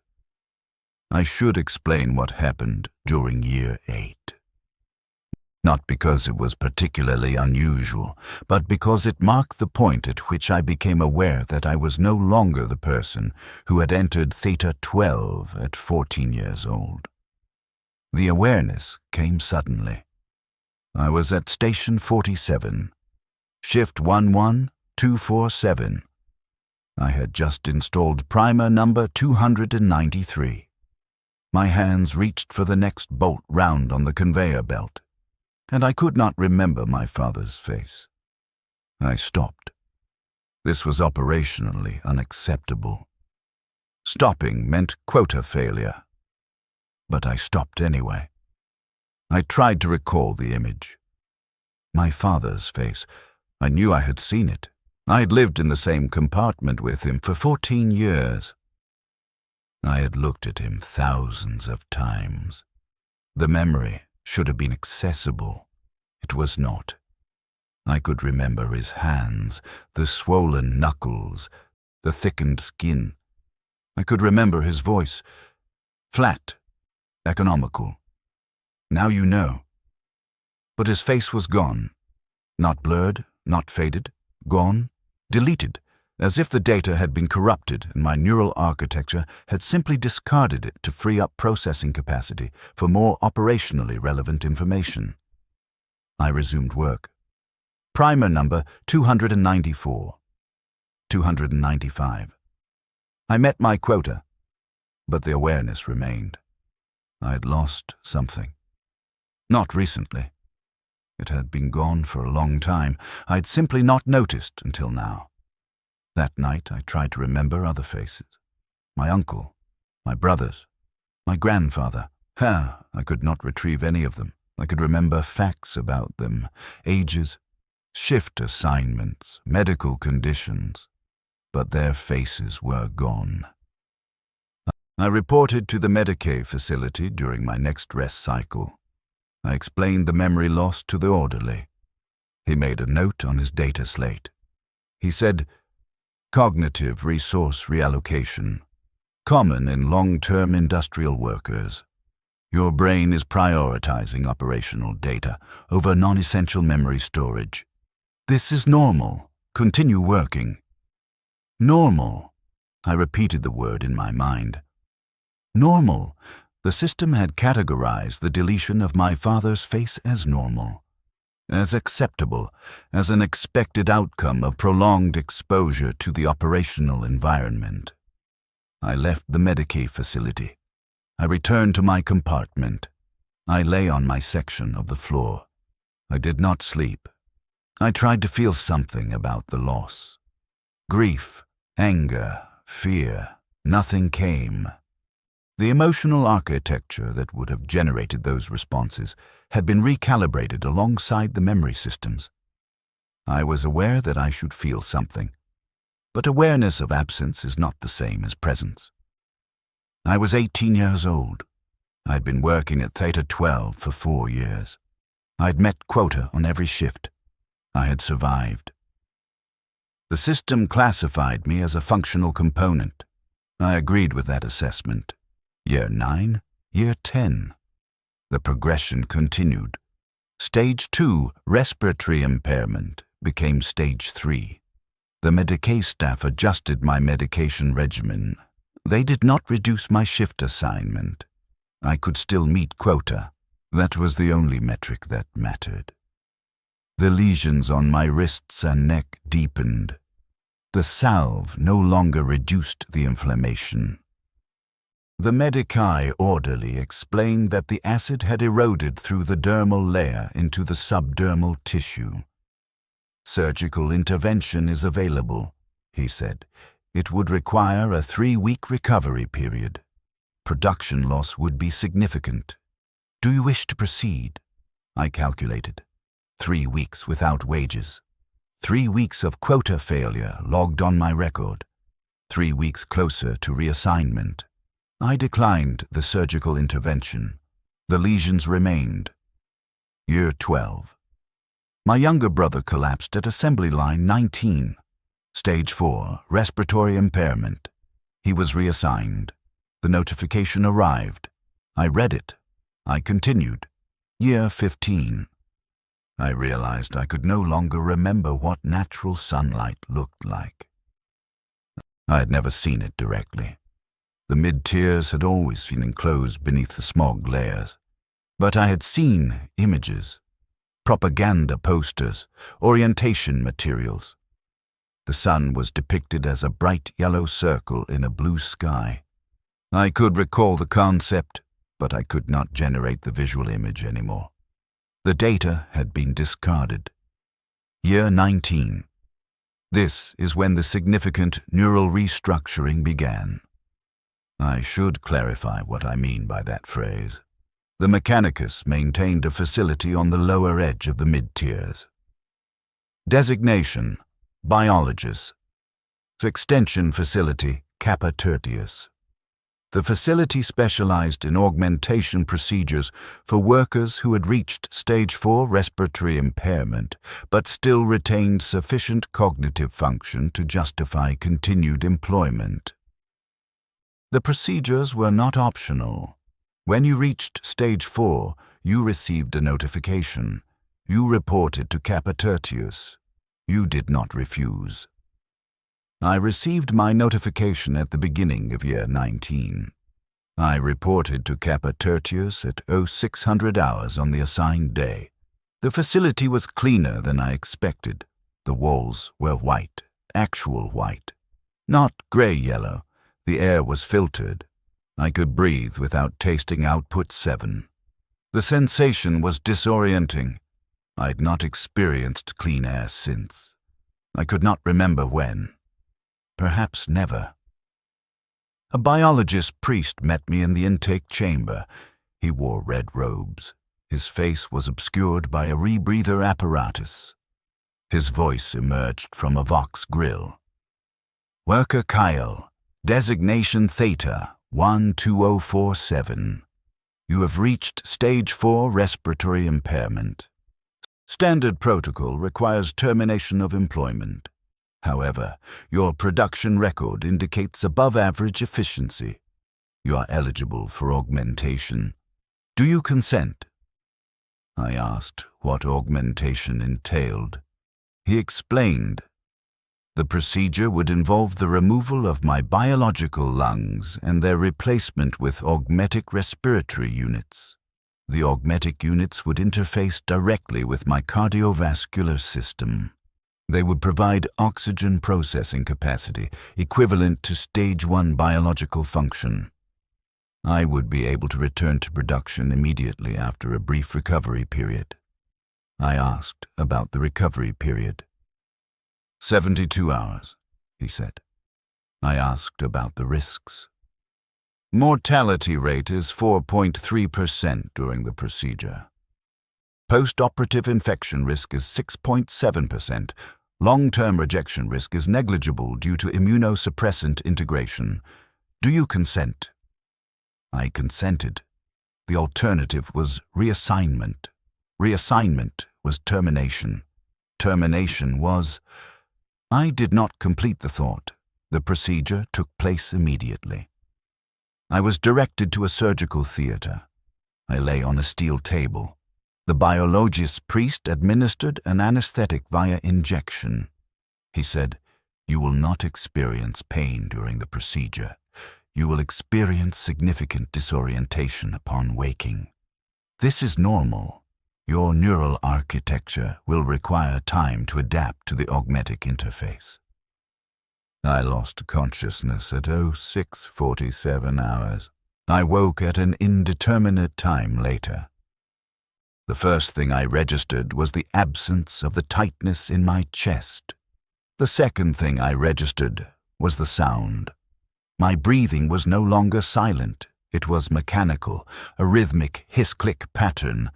I should explain what happened during Year 8. Not because it was particularly unusual, but because it marked the point at which I became aware that I was no longer the person who had entered Theta 12 at 14 years old. The awareness came suddenly. I was at Station 47, Shift 11247. I had just installed primer number 293. My hands reached for the next bolt round on the conveyor belt, and I could not remember my father's face. I stopped. This was operationally unacceptable. Stopping meant quota failure. But I stopped anyway. I tried to recall the image. My father's face. I knew I had seen it. I had lived in the same compartment with him for 14 years. I had looked at him thousands of times. The memory should have been accessible. It was not. I could remember his hands, the swollen knuckles, the thickened skin. I could remember his voice. Flat, economical. Now you know. But his face was gone. Not blurred, not faded. Gone, deleted, as if the data had been corrupted and my neural architecture had simply discarded it to free up processing capacity for more operationally relevant information. I resumed work. Primer number 294. 295. I met my quota, but the awareness remained. I had lost something. Not recently. It had been gone for a long time. I had simply not noticed until now. That night I tried to remember other faces. My uncle, my brothers, my grandfather. I could not retrieve any of them. I could remember facts about them, ages, shift assignments, medical conditions, but their faces were gone. I reported to the Medicaid facility during my next rest cycle. I explained the memory loss to the orderly. He made a note on his data slate. He said, "Cognitive resource reallocation, common in long-term industrial workers. Your brain is prioritizing operational data over non-essential memory storage. This is normal. Continue working." Normal. I repeated the word in my mind. Normal. The system had categorized the deletion of my father's face as normal, as acceptable, as an expected outcome of prolonged exposure to the operational environment. I left the Medicaid facility. I returned to my compartment. I lay on my section of the floor. I did not sleep. I tried to feel something about the loss. Grief, anger, fear. Nothing came. The emotional architecture that would have generated those responses had been recalibrated alongside the memory systems. I was aware that I should feel something, but awareness of absence is not the same as presence. I was 18 years old. I had been working at Theta 12 for 4 years. I had met quota on every shift. I had survived. The system classified me as a functional component. I agreed with that assessment. Year 9, Year 10. The progression continued. Stage 2, respiratory impairment, became Stage 3. The Medicaid staff adjusted my medication regimen. They did not reduce my shift assignment. I could still meet quota. That was the only metric that mattered. The lesions on my wrists and neck deepened. The salve no longer reduced the inflammation. The Medicaid orderly explained that the acid had eroded through the dermal layer into the subdermal tissue. "Surgical intervention is available," he said. "It would require a 3-week recovery period. Production loss would be significant. Do you wish to proceed?" I calculated. 3 weeks without wages. 3 weeks of quota failure logged on my record. 3 weeks closer to reassignment. I declined the surgical intervention. The lesions remained. Year 12. My younger brother collapsed at assembly line 19. Stage 4, respiratory impairment. He was reassigned. The notification arrived. I read it. I continued. Year 15. I realized I could no longer remember what natural sunlight looked like. I had never seen it directly. The mid-tiers had always been enclosed beneath the smog layers. But I had seen images, propaganda posters, orientation materials. The sun was depicted as a bright yellow circle in a blue sky. I could recall the concept but I could not generate the visual image anymore. The data had been discarded. Year 19. This is when the significant neural restructuring began. I should clarify what I mean by that phrase. The Mechanicus maintained a facility on the lower edge of the mid-tiers. Designation: Biologist. Extension facility: Kappa Tertius. The facility specialized in augmentation procedures for workers who had reached stage 4 respiratory impairment but still retained sufficient cognitive function to justify continued employment. The procedures were not optional. When you reached stage 4, you received a notification. You reported to Kappa Tertius. You did not refuse. I received my notification at the beginning of year 19. I reported to Kappa Tertius at 0600 hours on the assigned day. The facility was cleaner than I expected. The walls were white, actual white. Not gray-yellow. The air was filtered. I could breathe without tasting output 7. The sensation was disorienting. I'd not experienced clean air since. I could not remember when. Perhaps never. A biologist priest met me in the intake chamber. He wore red robes. His face was obscured by a rebreather apparatus. His voice emerged from a Vox grill. Worker Kyle, designation Theta 12047. You have reached stage 4 respiratory impairment. Standard protocol requires termination of employment. However, your production record indicates above-average efficiency. You are eligible for augmentation. Do you consent? I asked what augmentation entailed. He explained. The procedure would involve the removal of my biological lungs and their replacement with augmetic respiratory units. The augmetic units would interface directly with my cardiovascular system. They would provide oxygen processing capacity equivalent to stage 1 biological function. I would be able to return to production immediately after a brief recovery period. I asked about the recovery period. 72 hours, he said. I asked about the risks. Mortality rate is 4.3% during the procedure. Post-operative infection risk is 6.7%. Long-term rejection risk is negligible due to immunosuppressant integration. Do you consent? I consented. The alternative was reassignment. Reassignment was termination. Termination was... I did not complete the thought. The procedure took place immediately. I was directed to a surgical theater. I lay on a steel table. The biologist priest administered an anesthetic via injection. He said, "You will not experience pain during the procedure. You will experience significant disorientation upon waking. This is normal. Your neural architecture will require time to adapt to the augmetic interface." I lost consciousness at 0647 hours. I woke at an indeterminate time later. The first thing I registered was the absence of the tightness in my chest. The second thing I registered was the sound. My breathing was no longer silent. It was mechanical, a rhythmic hiss-click pattern.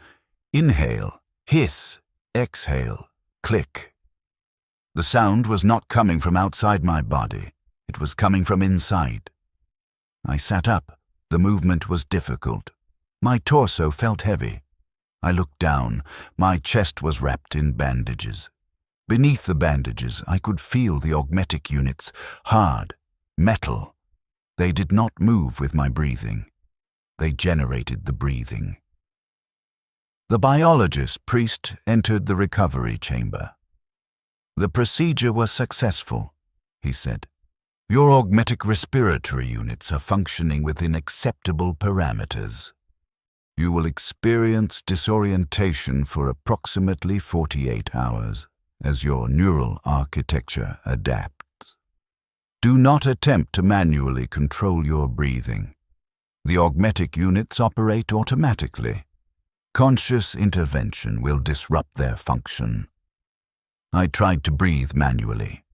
Inhale, hiss, exhale, click. The sound was not coming from outside my body. It was coming from inside. I sat up. The movement was difficult. My torso felt heavy. I looked down. My chest was wrapped in bandages. Beneath the bandages, I could feel the augmetic units, hard, metal. They did not move with my breathing. They generated the breathing. The biologist priest entered the recovery chamber. The procedure was successful, he said. Your augmetic respiratory units are functioning within acceptable parameters. You will experience disorientation for approximately 48 hours as your neural architecture adapts. Do not attempt to manually control your breathing. The augmetic units operate automatically. Conscious intervention will disrupt their function. I tried to breathe manually.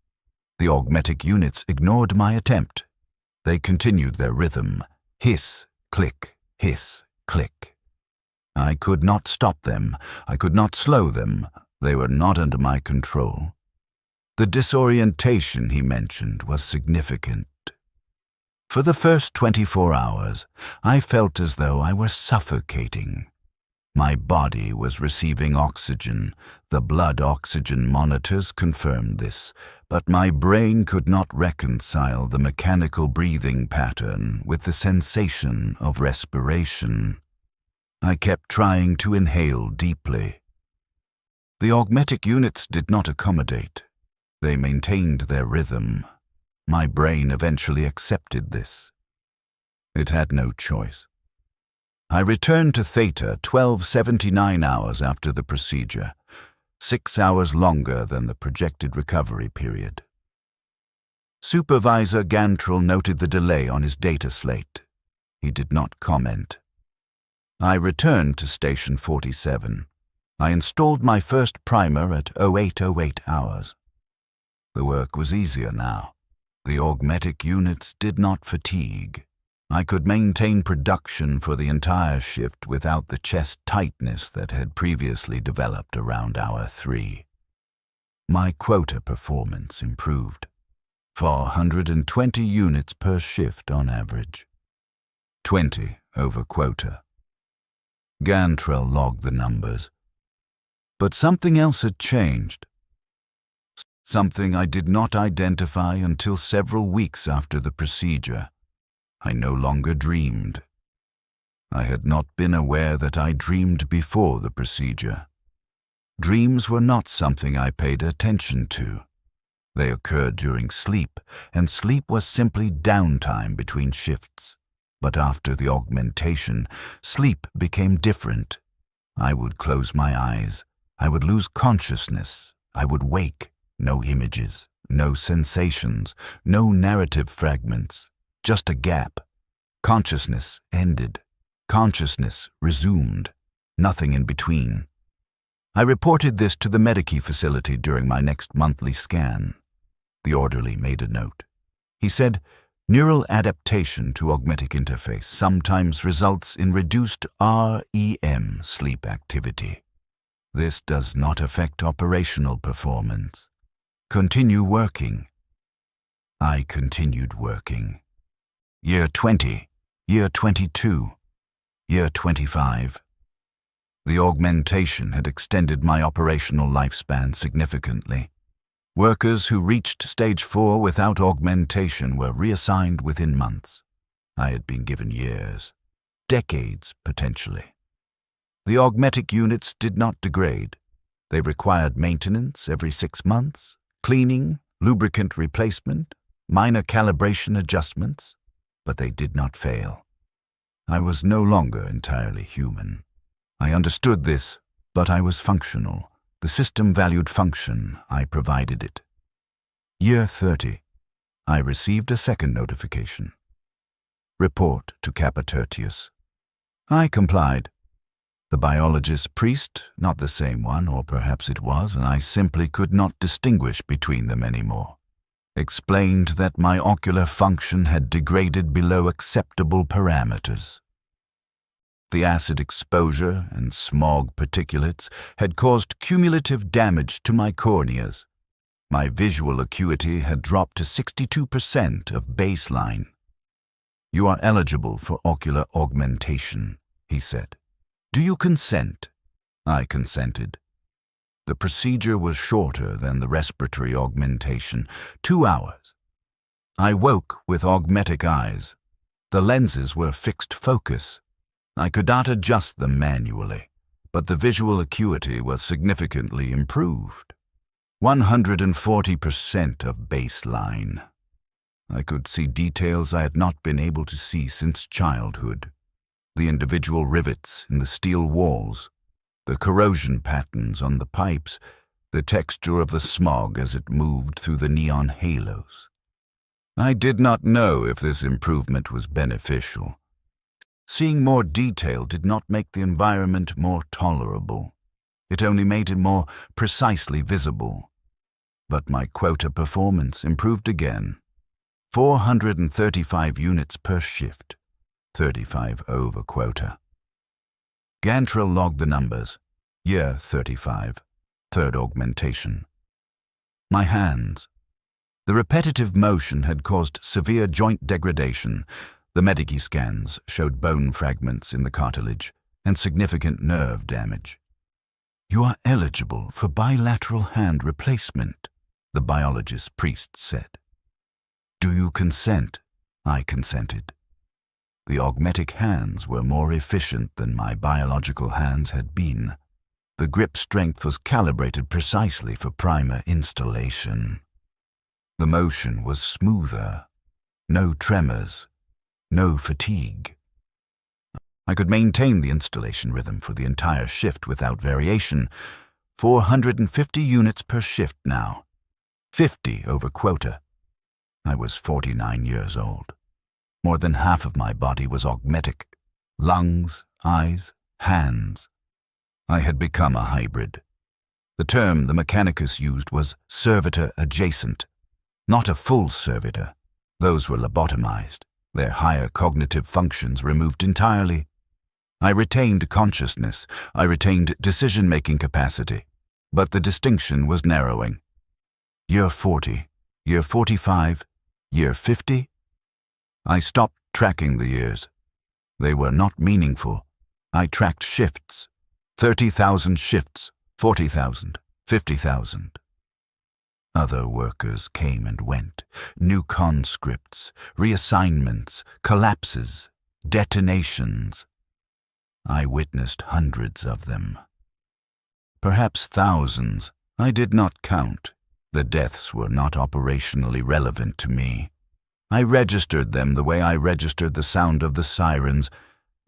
The augmetic units ignored my attempt. They continued their rhythm. Hiss, click, hiss, click. I could not stop them. I could not slow them. They were not under my control. The disorientation he mentioned was significant. For the first 24 hours, I felt as though I were suffocating. My body was receiving oxygen. The blood oxygen monitors confirmed this, but my brain could not reconcile the mechanical breathing pattern with the sensation of respiration. I kept trying to inhale deeply. The augmetic units did not accommodate. They maintained their rhythm. My brain eventually accepted this. It had no choice. I returned to Theta 1279 hours after the procedure, 6 hours longer than the projected recovery period. Supervisor Gantrell noted the delay on his data slate. He did not comment. I returned to Station 47. I installed my first primer at 0808 hours. The work was easier now. The augmetic units did not fatigue. I could maintain production for the entire shift without the chest tightness that had previously developed around hour 3. My quota performance improved. 420 units per shift on average. 20 over quota. Gantrell logged the numbers. But something else had changed. Something I did not identify until several weeks after the procedure. I no longer dreamed. I had not been aware that I dreamed before the procedure. Dreams were not something I paid attention to. They occurred during sleep, and sleep was simply downtime between shifts. But after the augmentation, sleep became different. I would close my eyes. I would lose consciousness. I would wake. No images, no sensations, no narrative fragments. Just a gap. Consciousness ended. Consciousness resumed. Nothing in between. I reported this to the Medici facility during my next monthly scan. The orderly made a note. He said, neural adaptation to augmetic interface sometimes results in reduced REM sleep activity. This does not affect operational performance. Continue working. I continued working. Year 20, Year 22, Year 25. The augmentation had extended my operational lifespan significantly. Workers who reached Stage 4 without augmentation were reassigned within months. I had been given years, decades potentially. The augmetic units did not degrade. They required maintenance every 6 months, cleaning, lubricant replacement, minor calibration adjustments. But they did not fail. I was no longer entirely human. I understood this, but I was functional. The system valued function. I provided it. Year 30. I received a second notification. Report to Kappa Tertius. I complied. The biologist priest, not the same one, or perhaps it was, and I simply could not distinguish between them anymore, explained that my ocular function had degraded below acceptable parameters. The acid exposure and smog particulates had caused cumulative damage to my corneas. My visual acuity had dropped to 62% of baseline. You are eligible for ocular augmentation, he said. Do you consent? I consented. The procedure was shorter than the respiratory augmentation, 2 hours. I woke with augmetic eyes. The lenses were fixed focus. I could not adjust them manually, but the visual acuity was significantly improved. 140% of baseline. I could see details I had not been able to see since childhood. The individual rivets in the steel walls, the corrosion patterns on the pipes, the texture of the smog as it moved through the neon halos. I did not know if this improvement was beneficial. Seeing more detail did not make the environment more tolerable. It only made it more precisely visible. But my quota performance improved again. 435 units per shift, 35 over quota. Gantrell logged the numbers. Year 35, third augmentation. My hands. The repetitive motion had caused severe joint degradation. The Medici scans showed bone fragments in the cartilage and significant nerve damage. You are eligible for bilateral hand replacement, the biologist priest said. Do you consent? I consented. The augmetic hands were more efficient than my biological hands had been. The grip strength was calibrated precisely for primer installation. The motion was smoother. No tremors. No fatigue. I could maintain the installation rhythm for the entire shift without variation. 450 units per shift now. 50 over quota. I was 49 years old. More than half of my body was augmetic. Lungs, eyes, hands. I had become a hybrid. The term the mechanicus used was servitor adjacent, not a full servitor. Those were lobotomized, their higher cognitive functions removed entirely. I retained consciousness, I retained decision-making capacity, but the distinction was narrowing. Year 40, year 45, year 50? I stopped tracking the years. They were not meaningful. I tracked shifts. 30,000 shifts, 40,000, 50,000. Other workers came and went. New conscripts, reassignments, collapses, detonations. I witnessed hundreds of them. Perhaps thousands. I did not count. The deaths were not operationally relevant to me. I registered them the way I registered the sound of the sirens.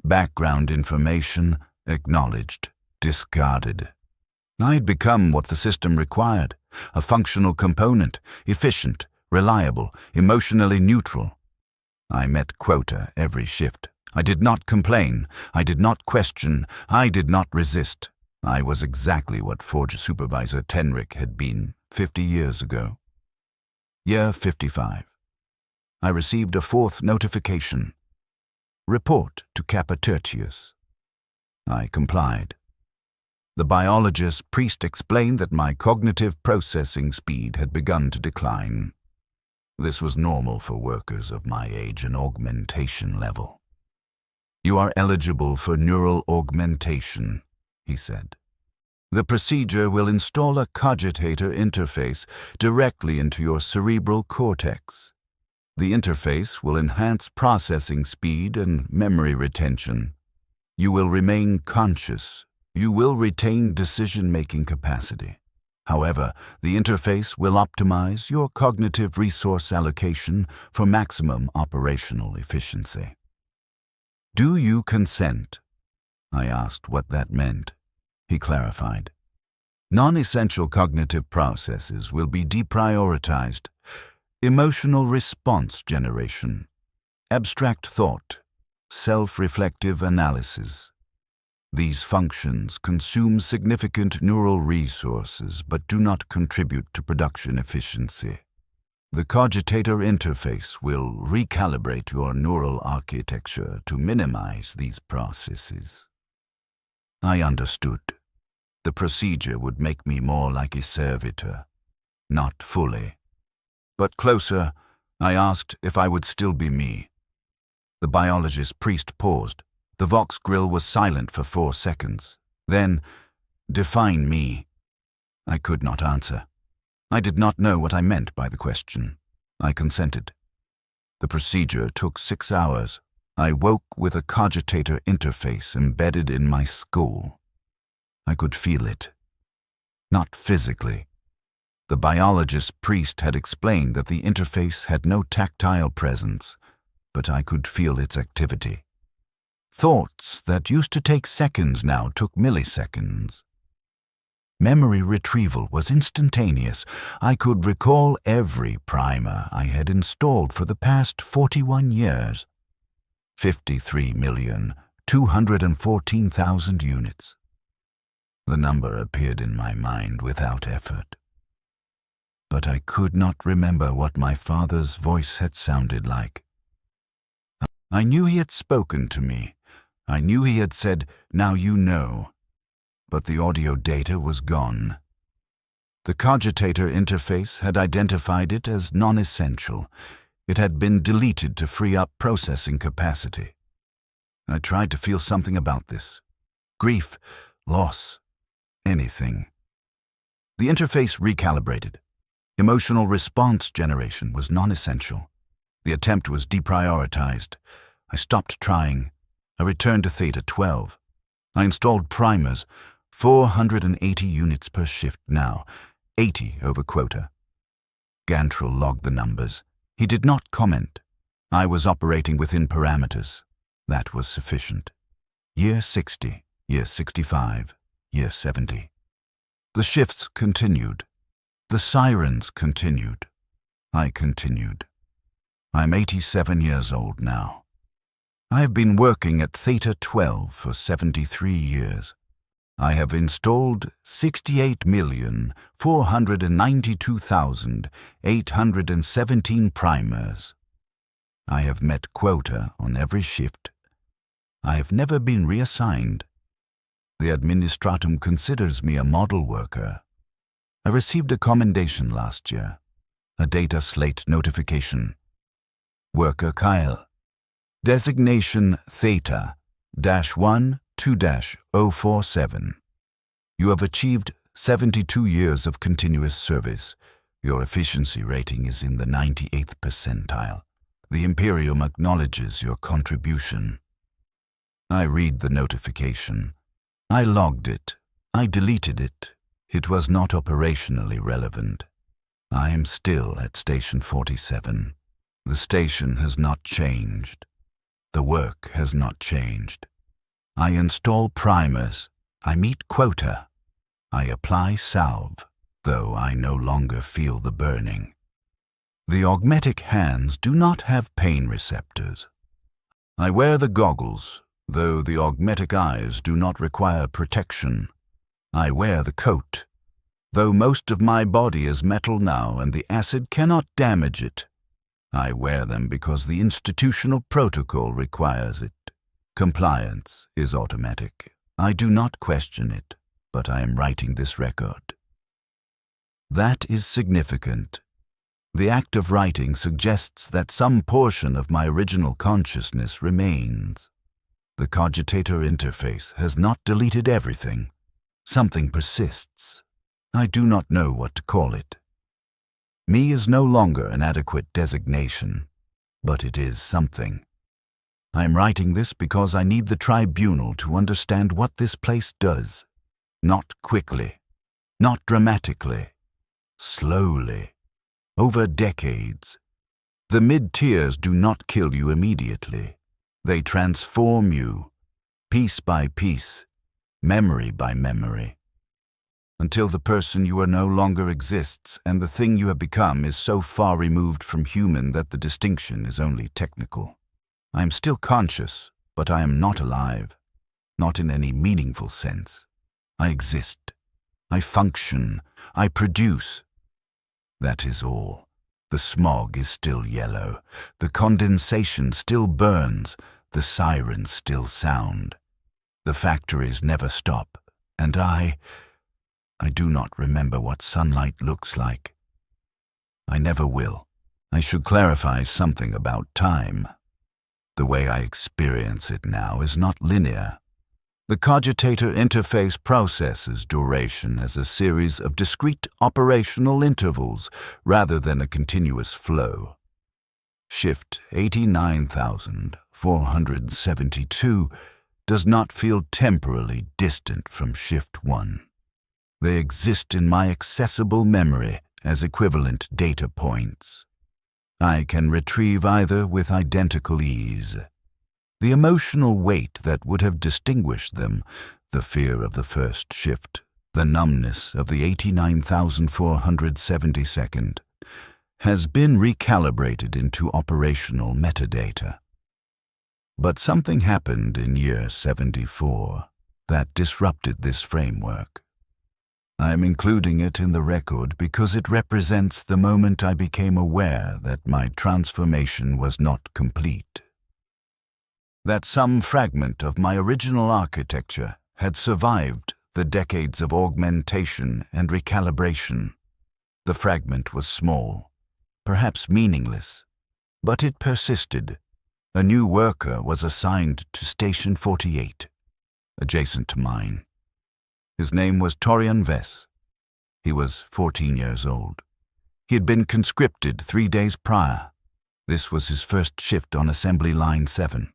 Background information, acknowledged, discarded. I had become what the system required, a functional component, efficient, reliable, emotionally neutral. I met quota every shift. I did not complain. I did not question. I did not resist. I was exactly what Forge Supervisor Tenrick had been 50 years ago. Year 55. I received a fourth notification. Report to Kappa Tertius. I complied. The biologist priest explained that my cognitive processing speed had begun to decline. This was normal for workers of my age and augmentation level. You are eligible for neural augmentation, he said. The procedure will install a cogitator interface directly into your cerebral cortex. The interface will enhance processing speed and memory retention. You will remain conscious. You will retain decision-making capacity. However, the interface will optimize your cognitive resource allocation for maximum operational efficiency. Do you consent? I asked what that meant. He clarified. Non-essential cognitive processes will be deprioritized. Emotional response generation, abstract thought, self-reflective analysis. These functions consume significant neural resources but do not contribute to production efficiency. The cogitator interface will recalibrate your neural architecture to minimize these processes. I understood. The procedure would make me more like a servitor, not fully. But closer, I asked if I would still be me. The biologist priest paused. The Vox grill was silent for 4 seconds. Then, define me. I could not answer. I did not know what I meant by the question. I consented. The procedure took 6 hours. I woke with a cogitator interface embedded in my skull. I could feel it. Not physically. The biologist priest had explained that the interface had no tactile presence, but I could feel its activity. Thoughts that used to take seconds now took milliseconds. Memory retrieval was instantaneous. I could recall every primer I had installed for the past 41 years. 53,214,000 units. The number appeared in my mind without effort. But I could not remember what my father's voice had sounded like. I knew he had spoken to me. I knew he had said, "Now you know." But the audio data was gone. The cogitator interface had identified it as non-essential. It had been deleted to free up processing capacity. I tried to feel something about this. Grief, loss, anything. The interface recalibrated. Emotional response generation was non-essential. The attempt was deprioritized. I stopped trying. I returned to Theta 12. I installed primers, 480 units per shift now, 80 over quota. Gantrel logged the numbers. He did not comment. I was operating within parameters. That was sufficient. Year 60, year 65, year 70. The shifts continued. The sirens continued. I continued. I'm 87 years old now. I have been working at Theta 12 for 73 years. I have installed 68,492,817 primers. I have met quota on every shift. I have never been reassigned. The Administratum considers me a model worker. I received a commendation last year, a data slate notification. Worker Kyle. Designation Theta-1-2-047. You have achieved 72 years of continuous service. Your efficiency rating is in the 98th percentile. The Imperium acknowledges your contribution. I read the notification. I logged it. I deleted it. It was not operationally relevant. I am still at Station 47. The station has not changed. The work has not changed. I install primers. I meet quota. I apply salve, though I no longer feel the burning. The augmetic hands do not have pain receptors. I wear the goggles, though the augmetic eyes do not require protection. I wear the coat, though most of my body is metal now and the acid cannot damage it. I wear them because the institutional protocol requires it. Compliance is automatic. I do not question it, but I am writing this record. That is significant. The act of writing suggests that some portion of my original consciousness remains. The cogitator interface has not deleted everything. Something persists. I do not know what to call it. Me is no longer an adequate designation, but it is something. I am writing this because I need the tribunal to understand what this place does. Not quickly, not dramatically, slowly, over decades. The mid-tiers do not kill you immediately. They transform you, piece by piece, memory by memory, until the person you are no longer exists and the thing you have become is so far removed from human that the distinction is only technical. I am still conscious, but I am not alive, not in any meaningful sense. I exist. I function. I produce. That is all. The smog is still yellow. The condensation still burns. The sirens still sound. The factories never stop, and I do not remember what sunlight looks like. I never will. I should clarify something about time. The way I experience it now is not linear. The cogitator interface processes duration as a series of discrete operational intervals rather than a continuous flow. Shift 89,472 does not feel temporally distant from Shift 1. They exist in my accessible memory as equivalent data points. I can retrieve either with identical ease. The emotional weight that would have distinguished them, the fear of the first shift, the numbness of the 89,472nd, has been recalibrated into operational metadata. But something happened in year 74 that disrupted this framework. I am including it in the record because it represents the moment I became aware that my transformation was not complete. That some fragment of my original architecture had survived the decades of augmentation and recalibration. The fragment was small, perhaps meaningless, but it persisted. A new worker was assigned to Station 48, adjacent to mine. His name was Torian Vess. He was 14 years old. He had been conscripted 3 days prior. This was his first shift on Assembly Line 7.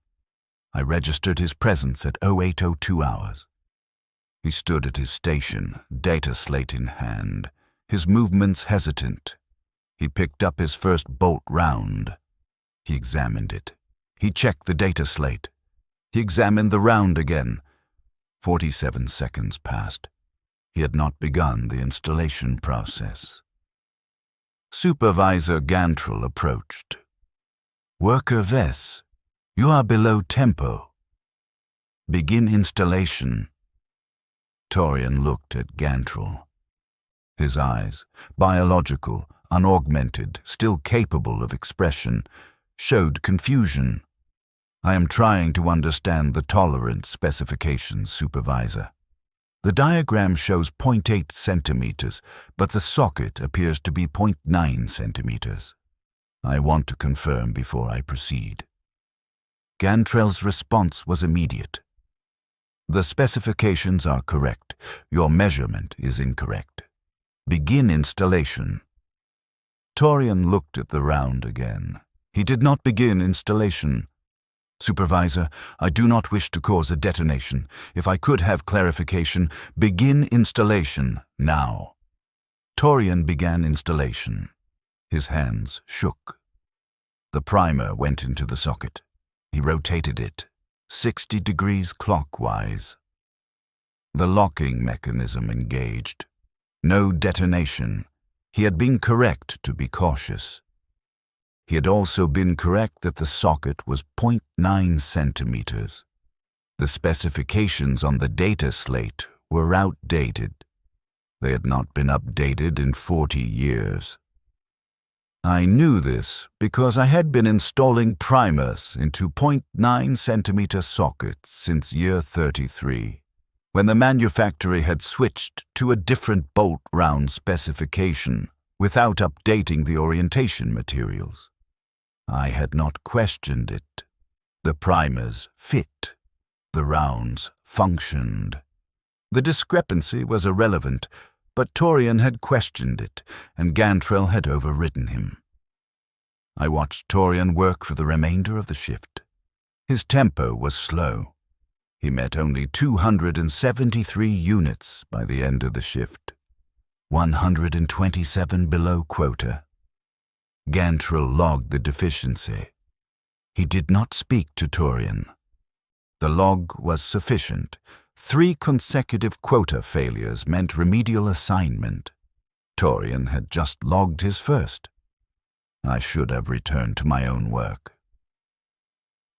I registered his presence at 0802 hours. He stood at his station, data slate in hand, his movements hesitant. He picked up his first bolt round. He examined it. He checked the data slate. He examined the round again. 47 seconds passed. He had not begun the installation process. Supervisor Gantrell approached. "Worker Vess, you are below tempo. Begin installation." Torian looked at Gantrell. His eyes, biological, unaugmented, still capable of expression, showed confusion. "I am trying to understand the tolerance specifications, Supervisor. The diagram shows 0.8 centimeters, but the socket appears to be 0.9 centimeters. I want to confirm before I proceed." Gantrell's response was immediate. "The specifications are correct. Your measurement is incorrect. Begin installation." Torian looked at the round again. He did not begin installation. "Supervisor, I do not wish to cause a detonation. If I could have clarification, begin installation now." Torian began installation. His hands shook. The primer went into the socket. He rotated it 60 degrees clockwise. The locking mechanism engaged. No detonation. He had been correct to be cautious. He had also been correct that the socket was 0.9 centimeters. The specifications on the data slate were outdated. They had not been updated in 40 years. I knew this because I had been installing primers into 0.9 centimeter sockets since year 33, when the manufacturer had switched to a different bolt round specification without updating the orientation materials. I had not questioned it. The primers fit. The rounds functioned. The discrepancy was irrelevant, but Torian had questioned it, and Gantrell had overridden him. I watched Torian work for the remainder of the shift. His tempo was slow. He met only 273 units by the end of the shift, 127 below quota. Gantrell logged the deficiency. He did not speak to Torian. The log was sufficient. 3 consecutive quota failures meant remedial assignment. Torian had just logged his first. I should have returned to my own work.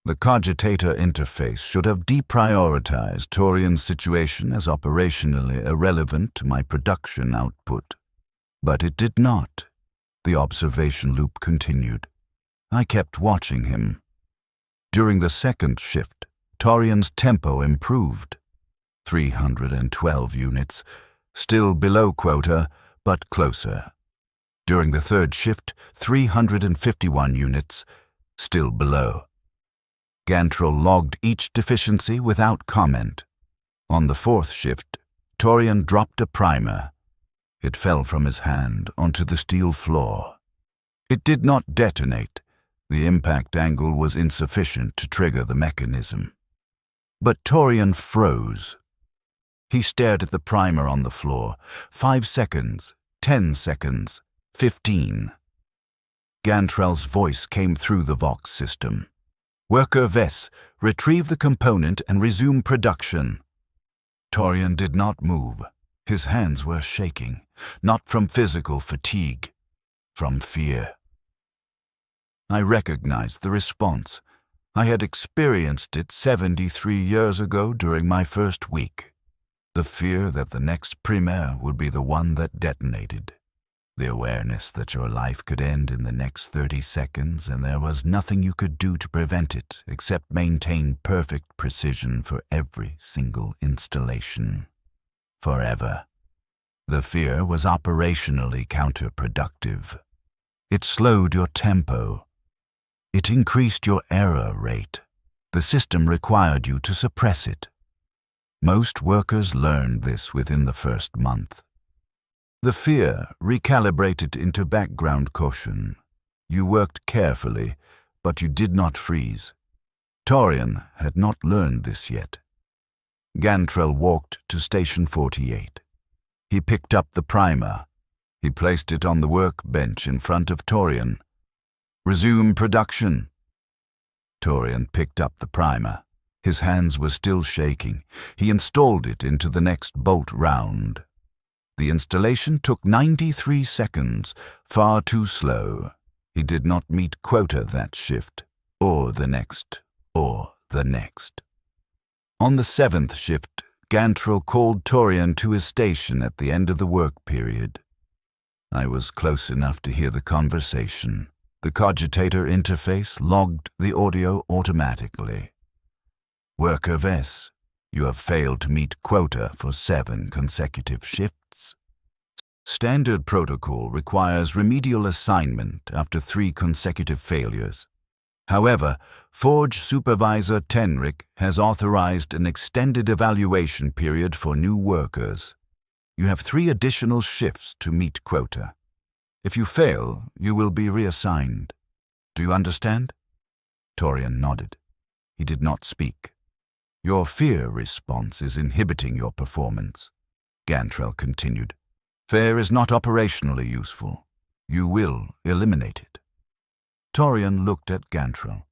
The cogitator interface should have deprioritized Torian's situation as operationally irrelevant to my production output. But it did not. The observation loop continued. I kept watching him. During the second shift, Torian's tempo improved. 312 units, still below quota, but closer. During the third shift, 351 units, still below. Gantrell logged each deficiency without comment. On the fourth shift, Torian dropped a primer. It fell from his hand onto the steel floor. It did not detonate. The impact angle was insufficient to trigger the mechanism. But Torian froze. He stared at the primer on the floor. 5 seconds, 10 seconds, 15. Gantrell's voice came through the Vox system. "Worker Vess, retrieve the component and resume production." Torian did not move. His hands were shaking, not from physical fatigue, from fear. I recognized the response. I had experienced it 73 years ago during my first week. The fear that the next premiere would be the one that detonated. The awareness that your life could end in the next 30 seconds and there was nothing you could do to prevent it except maintain perfect precision for every single installation. Forever. The fear was operationally counterproductive. It slowed your tempo. It increased your error rate. The system required you to suppress it. Most workers learned this within the first month. The fear recalibrated into background caution. You worked carefully, but you did not freeze. Torian had not learned this yet. Gantrell walked to Station 48. He picked up the primer. He placed it on the workbench in front of Torian. "Resume production." Torian picked up the primer. His hands were still shaking. He installed it into the next bolt round. The installation took 93 seconds, far too slow. He did not meet quota that shift, or the next, or the next. On the 7th shift, Gantrell called Torian to his station at the end of the work period. I was close enough to hear the conversation. The cogitator interface logged the audio automatically. "Worker Vess, you have failed to meet quota for 7 consecutive shifts. Standard protocol requires remedial assignment after 3 consecutive failures. However, Forge Supervisor Tenric has authorized an extended evaluation period for new workers. You have 3 additional shifts to meet quota. If you fail, you will be reassigned. Do you understand?" Torian nodded. He did not speak. "Your fear response is inhibiting your performance," Gantrell continued. "Fear is not operationally useful. You will eliminate it." Torian looked at Gantrell.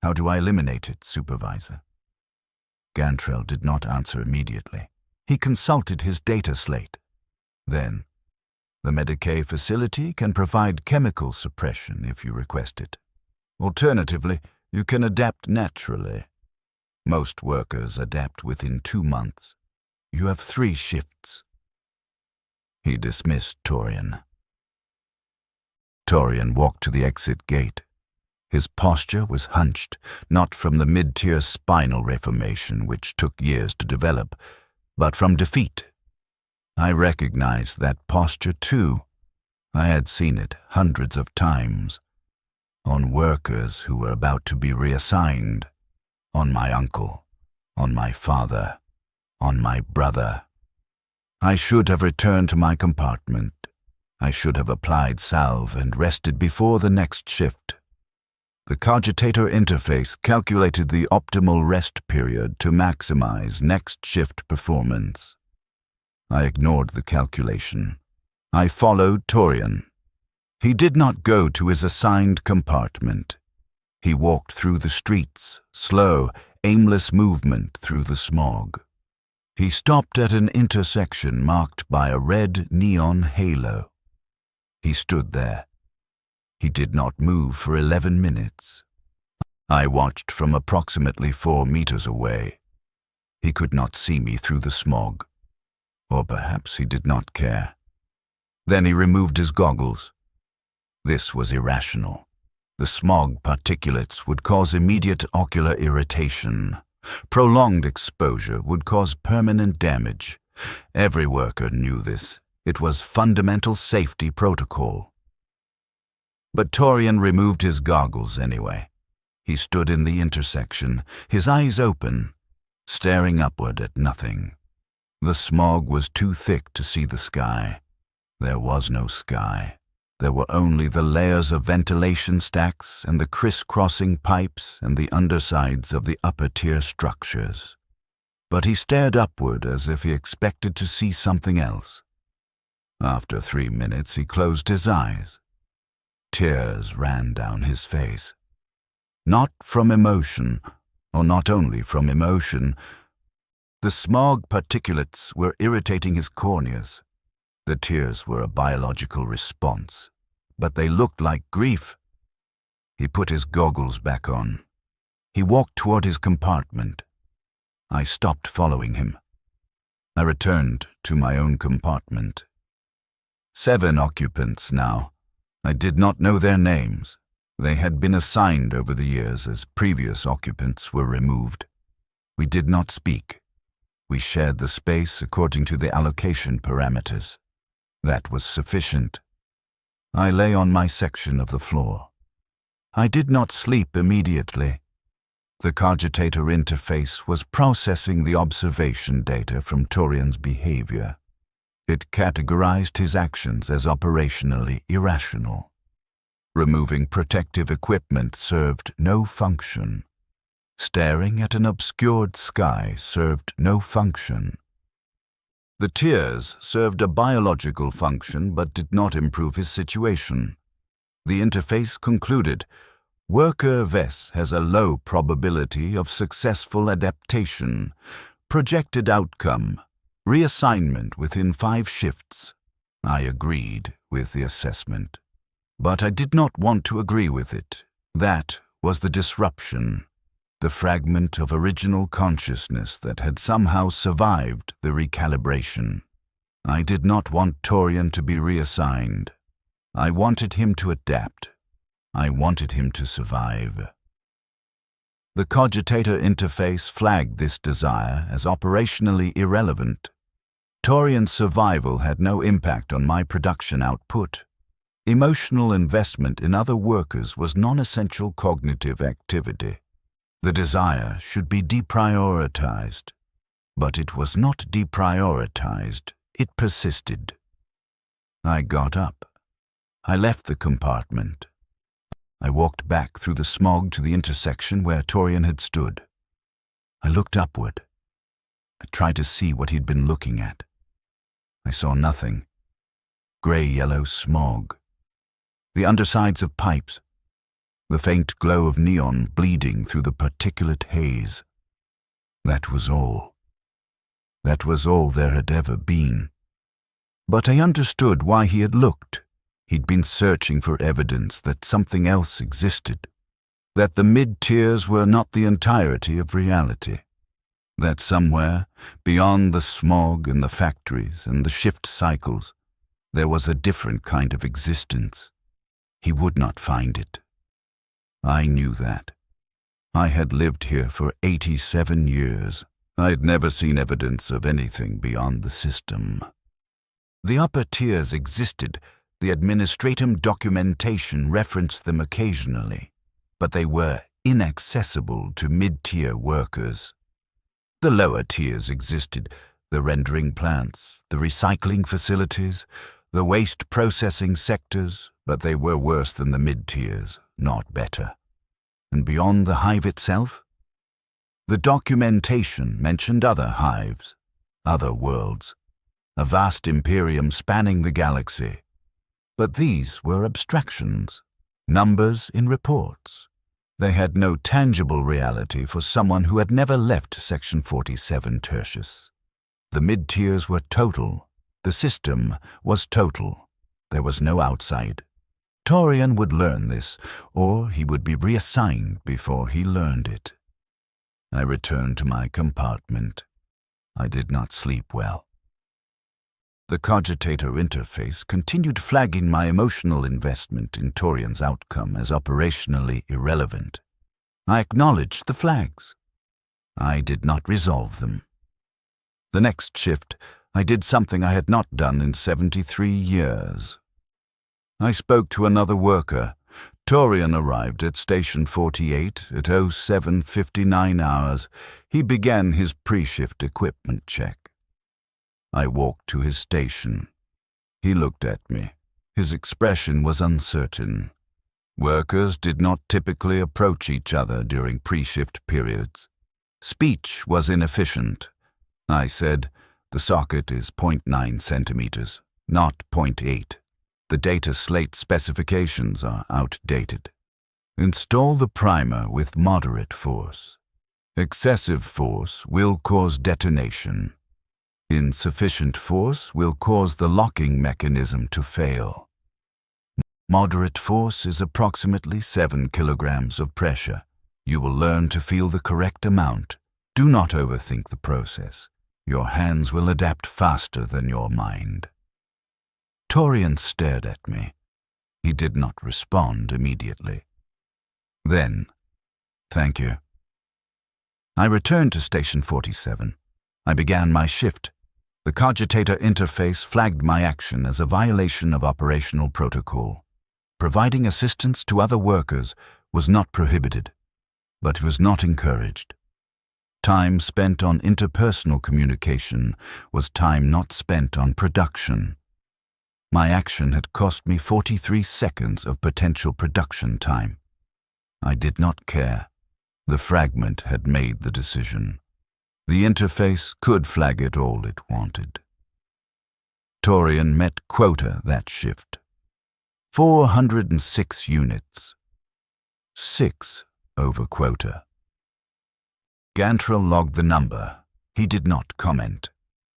"How do I eliminate it, Supervisor?" Gantrell did not answer immediately. He consulted his data slate. Then, "The Medicaid facility can provide chemical suppression if you request it. Alternatively, you can adapt naturally. Most workers adapt within 2 months. You have 3 shifts." He dismissed Torian. Torian walked to the exit gate. His posture was hunched, not from the mid-tier spinal reformation which took years to develop, but from defeat. I recognized that posture too. I had seen it hundreds of times. On workers who were about to be reassigned. On my uncle, on my father, on my brother. I should have returned to my compartment. I should have applied salve and rested before the next shift. The cogitator interface calculated the optimal rest period to maximize next shift performance. I ignored the calculation. I followed Torian. He did not go to his assigned compartment. He walked through the streets, slow, aimless movement through the smog. He stopped at an intersection marked by a red neon halo. He stood there. He did not move for 11 minutes. I watched from approximately 4 meters away. He could not see me through the smog. Or perhaps he did not care. Then he removed his goggles. This was irrational. The smog particulates would cause immediate ocular irritation. Prolonged exposure would cause permanent damage. Every worker knew this. It was fundamental safety protocol. But Torian removed his goggles anyway. He stood in the intersection, his eyes open, staring upward at nothing. The smog was too thick to see the sky. There was no sky. There were only the layers of ventilation stacks and the crisscrossing pipes and the undersides of the upper-tier structures. But he stared upward as if he expected to see something else. After 3 minutes, he closed his eyes. Tears ran down his face. Not from emotion, or not only from emotion. The smog particulates were irritating his corneas. The tears were a biological response, but they looked like grief. He put his goggles back on. He walked toward his compartment. I stopped following him. I returned to my own compartment. 7 occupants now. I did not know their names. They had been assigned over the years as previous occupants were removed. We did not speak. We shared the space according to the allocation parameters. That was sufficient. I lay on my section of the floor. I did not sleep immediately. The cogitator interface was processing the observation data from Torian's behavior. It categorized his actions as operationally irrational. Removing protective equipment served no function. Staring at an obscured sky served no function. The tears served a biological function but did not improve his situation. The interface concluded, Worker Vess has a low probability of successful adaptation. Projected outcome, reassignment within 5 shifts. I agreed with the assessment. But I did not want to agree with it. That was the disruption, the fragment of original consciousness that had somehow survived the recalibration. I did not want Torian to be reassigned. I wanted him to adapt. I wanted him to survive. The cogitator interface flagged this desire as operationally irrelevant. Torian's survival had no impact on my production output. Emotional investment in other workers was non-essential cognitive activity. The desire should be deprioritized. But it was not deprioritized. It persisted. I got up. I left the compartment. I walked back through the smog to the intersection where Torian had stood. I looked upward. I tried to see what he'd been looking at. I saw nothing. Gray-yellow smog. The undersides of pipes. The faint glow of neon bleeding through the particulate haze. That was all. That was all there had ever been. But I understood why he had looked. He'd been searching for evidence that something else existed, that the mid-tiers were not the entirety of reality, that somewhere, beyond the smog and the factories and the shift cycles, there was a different kind of existence. He would not find it. I knew that. I had lived here for 87 years. I had never seen evidence of anything beyond the system. The upper tiers existed. The administratum documentation referenced them occasionally, but they were inaccessible to mid-tier workers. The lower tiers existed, the rendering plants, the recycling facilities, the waste processing sectors, but they were worse than the mid-tiers, not better. And beyond the hive itself? The documentation mentioned other hives, other worlds, a vast imperium spanning the galaxy. But these were abstractions, numbers in reports. They had no tangible reality for someone who had never left Section 47 Tertius. The mid-tiers were total. The system was total. There was no outside. Torian would learn this, or he would be reassigned before he learned it. I returned to my compartment. I did not sleep well. The cogitator interface continued flagging my emotional investment in Torian's outcome as operationally irrelevant. I acknowledged the flags. I did not resolve them. The next shift, I did something I had not done in 73 years. I spoke to another worker. Torian arrived at Station 48 at 07:59 hours. He began his pre-shift equipment check. I walked to his station. He looked at me. His expression was uncertain. Workers did not typically approach each other during pre-shift periods. Speech was inefficient. I said, "The socket is 0.9 centimeters, not 0.8. The data slate specifications are outdated. Install the primer with moderate force. Excessive force will cause detonation. Insufficient force will cause the locking mechanism to fail. Moderate force is approximately 7 kilograms of pressure. You will learn to feel the correct amount. Do not overthink the process. Your hands will adapt faster than your mind. Torian stared at me. He did not respond immediately. Then, thank you. I returned to Station 47. I began my shift. The cogitator interface flagged my action as a violation of operational protocol. Providing assistance to other workers was not prohibited, but was not encouraged. Time spent on interpersonal communication was time not spent on production. My action had cost me 43 seconds of potential production time. I did not care. The fragment had made the decision. The interface could flag it all it wanted. Torian met quota that shift. 406 units. 6 over quota. Gantrell logged the number. He did not comment.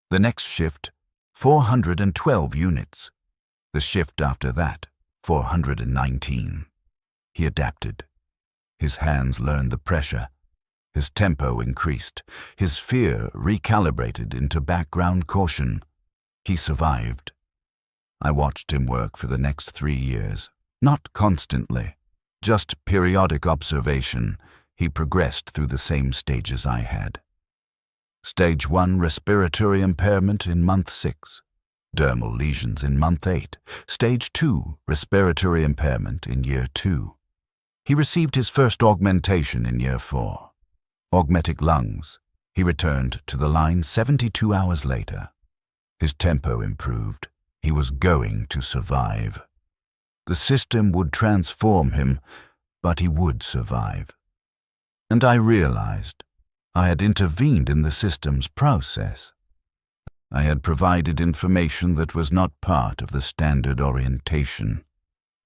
The next shift, 412 units. The shift after that, 419. He adapted. His hands learned the pressure. His tempo increased. His fear recalibrated into background caution. He survived. I watched him work for the next 3 years. Not constantly, just periodic observation. He progressed through the same stages I had. Stage 1 respiratory impairment in month 6. Dermal lesions in month 8. Stage 2 respiratory impairment in year 2. He received his first augmentation in year 4. Augmetic lungs. He returned to the line 72 hours later. His tempo improved. He was going to survive. The system would transform him, but he would survive. And I realized I had intervened in the system's process. I had provided information that was not part of the standard orientation.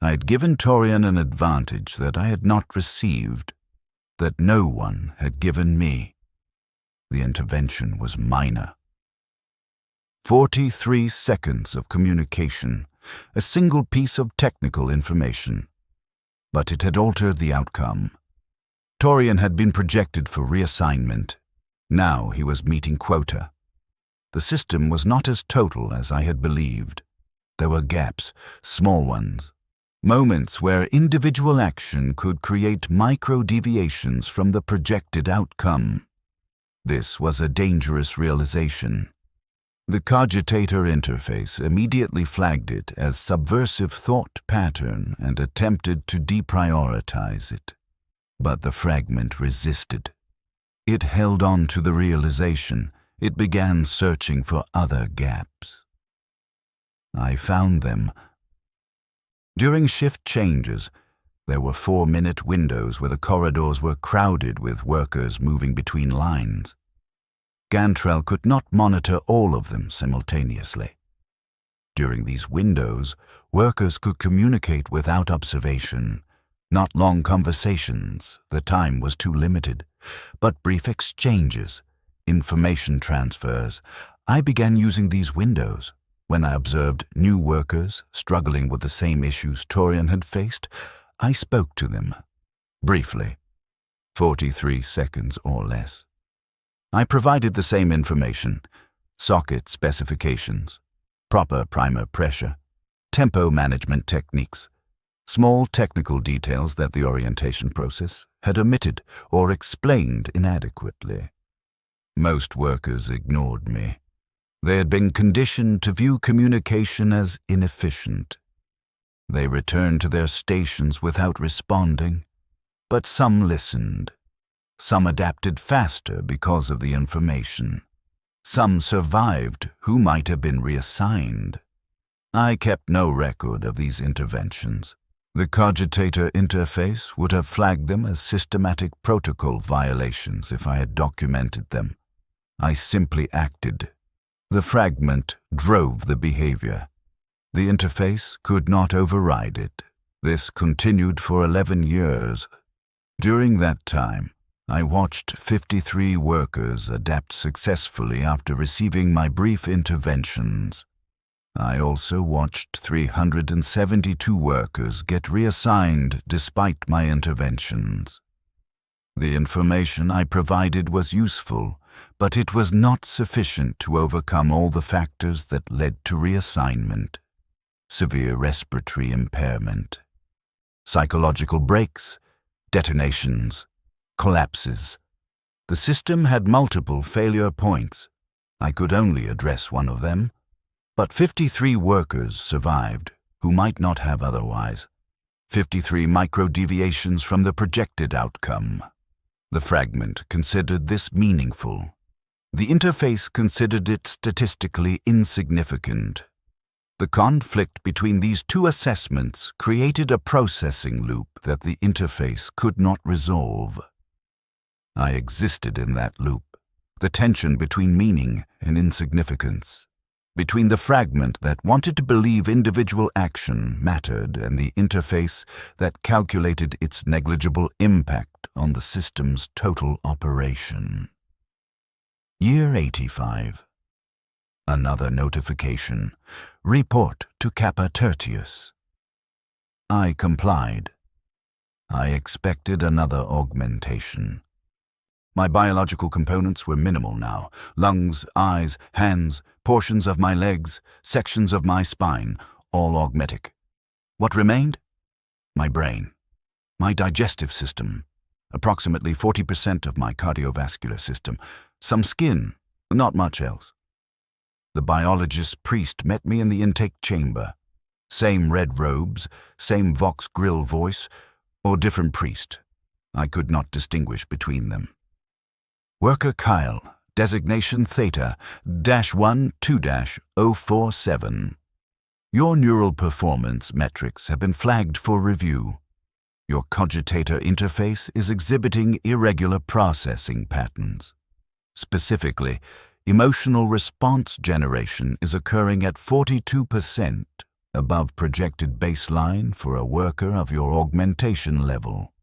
I had given Torian an advantage that I had not received, that no one had given me. The intervention was minor. 43 seconds of communication, a single piece of technical information. But it had altered the outcome. Torian had been projected for reassignment. Now he was meeting quota. The system was not as total as I had believed. There were gaps, small ones. Moments where individual action could create micro-deviations from the projected outcome. This was a dangerous realization. The cogitator interface immediately flagged it as subversive thought pattern and attempted to deprioritize it. But the fragment resisted. It held on to the realization. It began searching for other gaps. I found them. During shift changes, there were 4-minute windows where the corridors were crowded with workers moving between lines. Gantrell could not monitor all of them simultaneously. During these windows, workers could communicate without observation. Not long conversations, the time was too limited, but brief exchanges, information transfers. I began using these windows. When I observed new workers struggling with the same issues Torian had faced, I spoke to them. Briefly. 43 seconds or less. I provided the same information. Socket specifications, proper primer pressure, tempo management techniques, small technical details that the orientation process had omitted or explained inadequately. Most workers ignored me. They had been conditioned to view communication as inefficient. They returned to their stations without responding, but some listened. Some adapted faster because of the information. Some survived who might have been reassigned. I kept no record of these interventions. The cogitator interface would have flagged them as systematic protocol violations if I had documented them. I simply acted. The fragment drove the behavior. The interface could not override it. This continued for 11 years. During that time, I watched 53 workers adapt successfully after receiving my brief interventions. I also watched 372 workers get reassigned despite my interventions. The information I provided was useful, but it was not sufficient to overcome all the factors that led to reassignment. Severe respiratory impairment, psychological breaks, detonations, collapses. The system had multiple failure points. I could only address one of them, but 53 workers survived who might not have otherwise. 53 micro-deviations from the projected outcome. The fragment considered this meaningful. The interface considered it statistically insignificant. The conflict between these two assessments created a processing loop that the interface could not resolve. I existed in that loop, the tension between meaning and insignificance, between the fragment that wanted to believe individual action mattered and the interface that calculated its negligible impact on the system's total operation. Year 85. Another notification. Report to Kappa Tertius. I complied. I expected another augmentation. My biological components were minimal now. Lungs, eyes, hands, portions of my legs, sections of my spine, all augmetic. What remained? My brain. My digestive system. Approximately 40% of my cardiovascular system. Some skin, not much else. The biologist priest met me in the intake chamber. Same red robes, same Vox Grill voice, or different priest. I could not distinguish between them. Worker Kyle, designation Theta, -1-2-047. Your neural performance metrics have been flagged for review. Your cogitator interface is exhibiting irregular processing patterns. Specifically, emotional response generation is occurring at 42% above projected baseline for a worker of your augmentation level.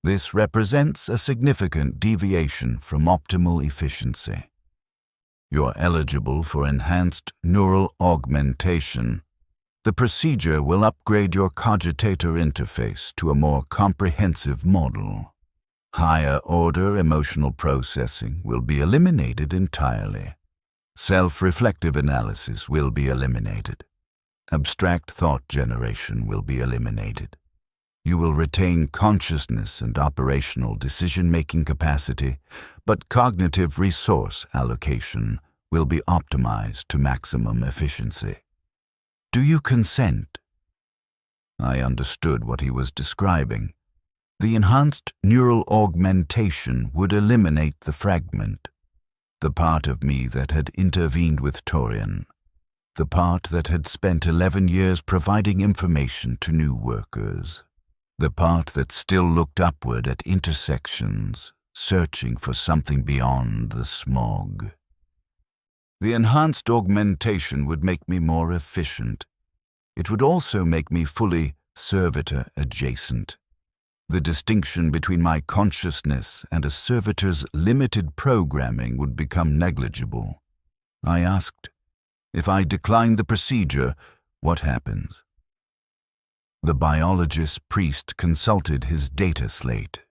This represents a significant deviation from optimal efficiency. You're eligible for enhanced neural augmentation. The procedure will upgrade your cogitator interface to a more comprehensive model. Higher-order emotional processing will be eliminated entirely. Self-reflective analysis will be eliminated. Abstract thought generation will be eliminated. You will retain consciousness and operational decision-making capacity, but cognitive resource allocation will be optimized to maximum efficiency. Do you consent? I understood what he was describing. The enhanced neural augmentation would eliminate the fragment, the part of me that had intervened with Torian, the part that had spent 11 years providing information to new workers, the part that still looked upward at intersections, searching for something beyond the smog. The enhanced augmentation would make me more efficient. It would also make me fully servitor adjacent. The distinction between my consciousness and a servitor's limited programming would become negligible. I asked, if I decline the procedure, what happens? The biologist priest consulted his data slate.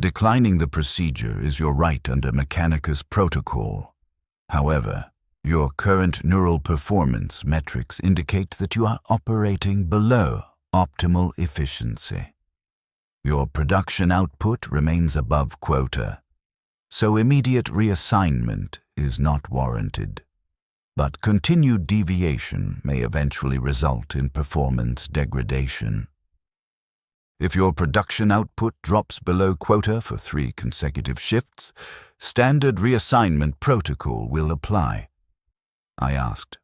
Declining the procedure is your right under Mechanicus protocol. However, your current neural performance metrics indicate that you are operating below optimal efficiency. Your production output remains above quota, so immediate reassignment is not warranted. But continued deviation may eventually result in performance degradation. If your production output drops below quota for 3 consecutive shifts, standard reassignment protocol will apply. I asked,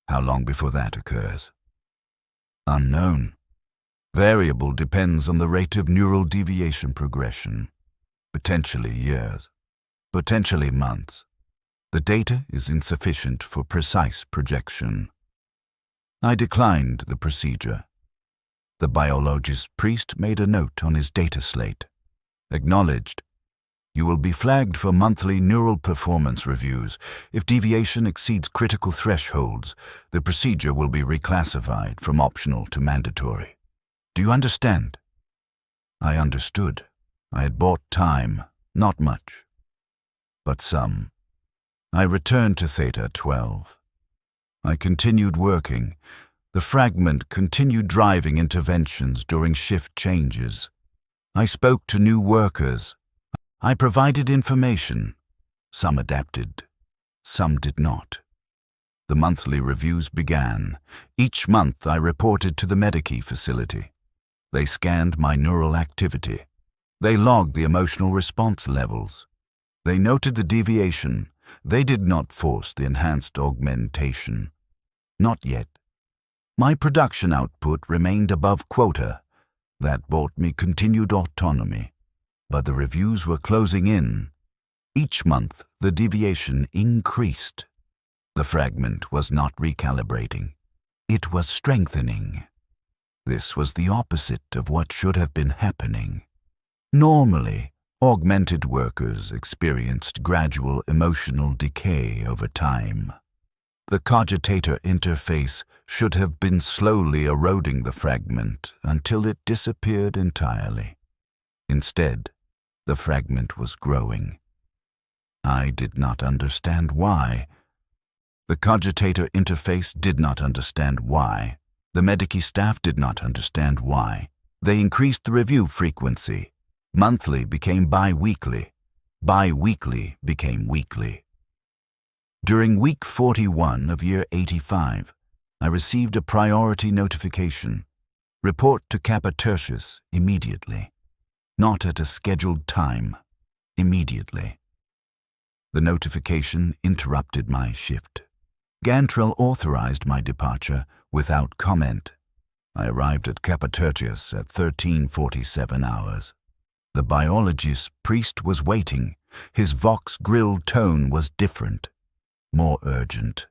how long before that occurs? Unknown. Variable depends on the rate of neural deviation progression. Potentially years, potentially months. The data is insufficient for precise projection. I declined the procedure. The biologist priest made a note on his data slate. Acknowledged. You will be flagged for monthly neural performance reviews. If deviation exceeds critical thresholds, the procedure will be reclassified from optional to mandatory. Do you understand? I understood. I had bought time, not much, but some. I returned to Theta 12. I continued working. The fragment continued driving interventions during shift changes. I spoke to new workers. I provided information. Some adapted, some did not. The monthly reviews began. Each month I reported to the Medici facility. They scanned my neural activity. They logged the emotional response levels. They noted the deviation. They did not force the enhanced augmentation. Not yet. My production output remained above quota. That brought me continued autonomy. But the reviews were closing in. Each month, the deviation increased. The fragment was not recalibrating. It was strengthening. This was the opposite of what should have been happening. Normally, augmented workers experienced gradual emotional decay over time. The cogitator interface should have been slowly eroding the fragment until it disappeared entirely. Instead, the fragment was growing. I did not understand why. The cogitator interface did not understand why. The Medici staff did not understand why. They increased the review frequency. Monthly became bi-weekly. Bi-weekly became weekly. During week 41 of year 85, I received a priority notification. Report to Kappa Tertius immediately. Not at a scheduled time. Immediately. The notification interrupted my shift. Gantrell authorized my departure without comment. I arrived at Kappa Tertius at 13:47 hours. The biologist priest was waiting. His vox-grilled tone was different, more urgent.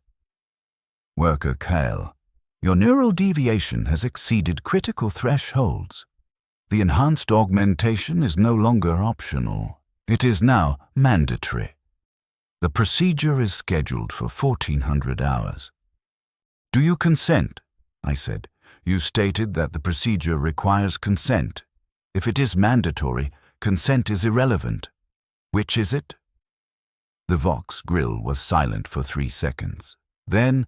Worker Kale, your neural deviation has exceeded critical thresholds. The enhanced augmentation is no longer optional. It is now mandatory. The procedure is scheduled for 1400 hours. Do you consent? I said. You stated that the procedure requires consent. If it is mandatory, consent is irrelevant. Which is it? The Vox grill was silent for 3 seconds. Then,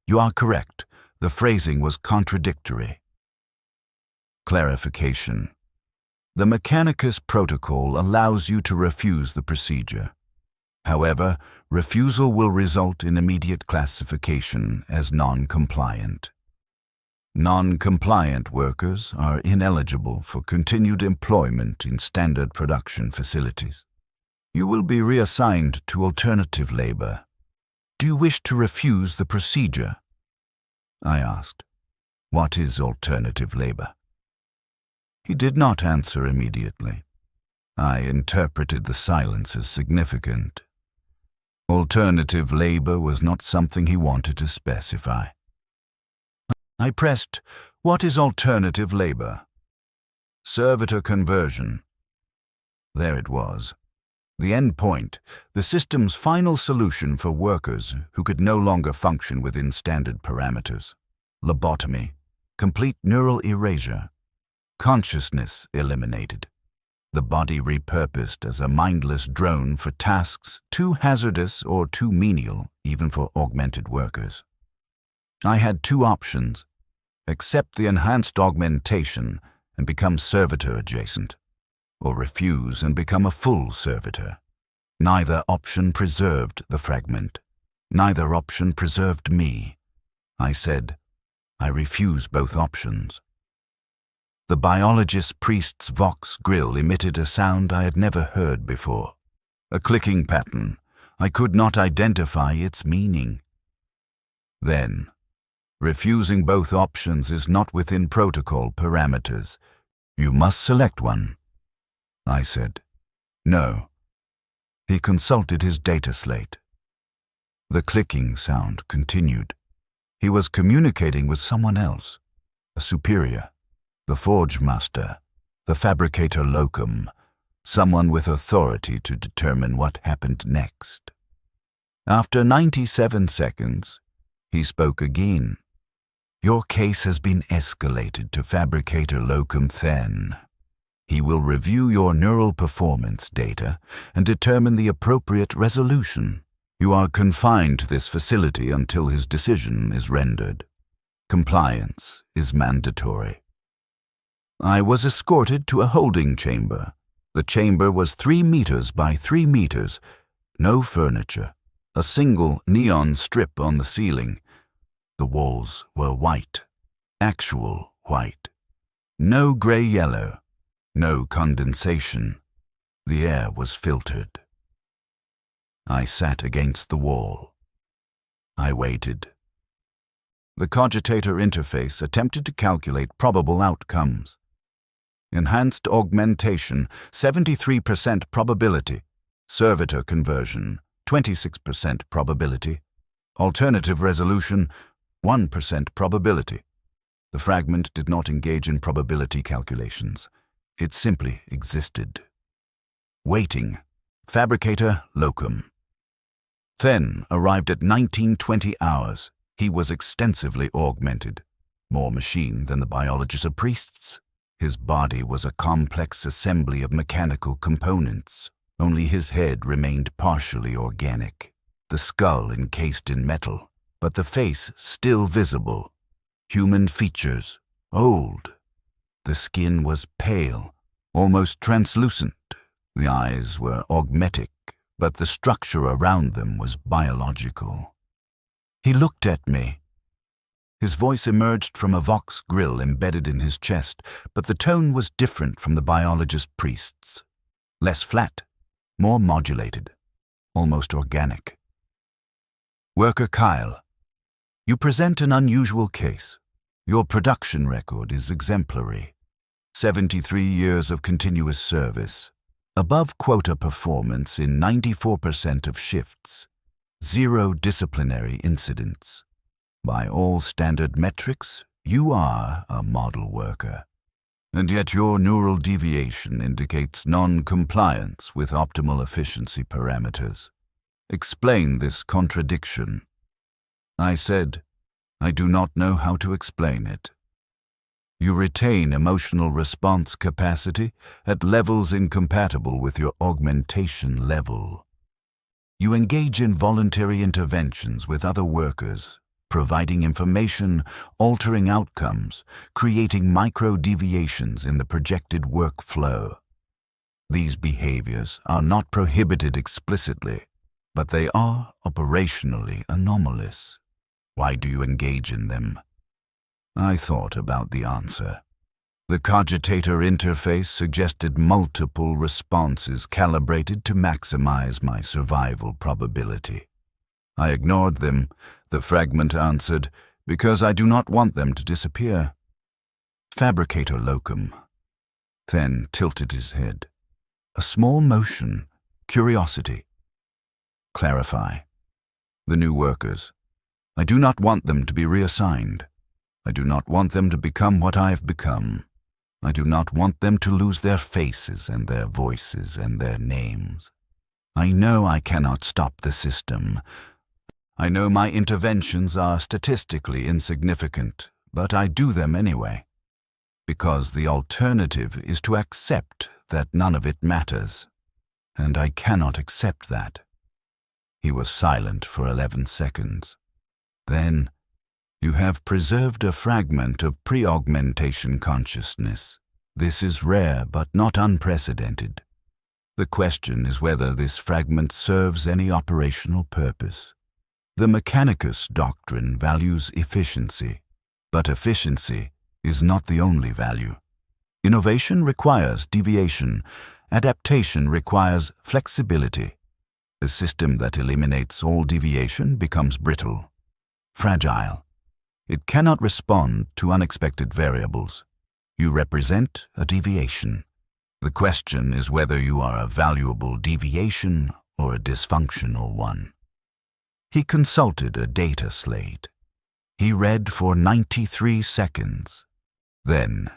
you are correct. The phrasing was contradictory. Clarification. The Mechanicus protocol allows you to refuse the procedure. However, refusal will result in immediate classification as non-compliant. Non-compliant workers are ineligible for continued employment in standard production facilities. You will be reassigned to alternative labor. Do you wish to refuse the procedure? I asked. What is alternative labor? He did not answer immediately. I interpreted the silence as significant. Alternative labor was not something he wanted to specify. I pressed, what is alternative labor? Servitor conversion. There it was. The end point, the system's final solution for workers who could no longer function within standard parameters. Lobotomy, complete neural erasure, consciousness eliminated. The body repurposed as a mindless drone for tasks too hazardous or too menial, even for augmented workers. I had 2 options: accept the enhanced augmentation and become servitor adjacent, or refuse and become a full servitor. Neither option preserved the fragment. Neither option preserved me. I said, I refuse both options. The biologist priest's vox grill emitted a sound I had never heard before. A clicking pattern. I could not identify its meaning. Then, refusing both options is not within protocol parameters. You must select one. I said, no. He consulted his data slate. The clicking sound continued. He was communicating with someone else, a superior. The forge master, the fabricator locum, someone with authority to determine what happened next. After 97 seconds, he spoke again. Your case has been escalated to fabricator locum then. He will review your neural performance data and determine the appropriate resolution. You are confined to this facility until his decision is rendered. Compliance is mandatory. I was escorted to a holding chamber. The chamber was 3 meters by 3 meters. No furniture. A single neon strip on the ceiling. The walls were white. Actual white. No gray-yellow. No condensation. The air was filtered. I sat against the wall. I waited. The cogitator interface attempted to calculate probable outcomes. Enhanced augmentation, 73% probability. Servitor conversion, 26% probability. Alternative resolution, 1% probability. The fragment did not engage in probability calculations. It simply existed. Waiting. Fabricator locum. Then arrived at 1920 hours. He was extensively augmented. More machine than the biologist of priests. His body was a complex assembly of mechanical components. Only his head remained partially organic. The skull encased in metal, but the face still visible. Human features, old. The skin was pale, almost translucent. The eyes were augmetic, but the structure around them was biological. He looked at me. His voice emerged from a vox grill embedded in his chest, but the tone was different from the biologist priest's. Less flat, more modulated, almost organic. Worker Kyle, you present an unusual case. Your production record is exemplary. 73 years of continuous service. Above quota performance in 94% of shifts. 0 disciplinary incidents. By all standard metrics, you are a model worker. And yet your neural deviation indicates non-compliance with optimal efficiency parameters. Explain this contradiction. I said, I do not know how to explain it. You retain emotional response capacity at levels incompatible with your augmentation level. You engage in voluntary interventions with other workers, providing information, altering outcomes, creating micro-deviations in the projected workflow. These behaviors are not prohibited explicitly, but they are operationally anomalous. Why do you engage in them? I thought about the answer. The cogitator interface suggested multiple responses calibrated to maximize my survival probability. I ignored them. The fragment answered, because I do not want them to disappear. Fabricator locum. Then tilted his head. A small motion. Curiosity. Clarify. The new workers. I do not want them to be reassigned. I do not want them to become what I have become. I do not want them to lose their faces and their voices and their names. I know I cannot stop the system. I know my interventions are statistically insignificant, but I do them anyway. Because the alternative is to accept that none of it matters. And I cannot accept that. He was silent for 11 seconds. Then, you have preserved a fragment of pre-augmentation consciousness. This is rare but not unprecedented. The question is whether this fragment serves any operational purpose. The Mechanicus doctrine values efficiency, but efficiency is not the only value. Innovation requires deviation. Adaptation requires flexibility. A system that eliminates all deviation becomes brittle, fragile. It cannot respond to unexpected variables. You represent a deviation. The question is whether you are a valuable deviation or a dysfunctional one. He consulted a data slate. He read for 93 seconds. Then,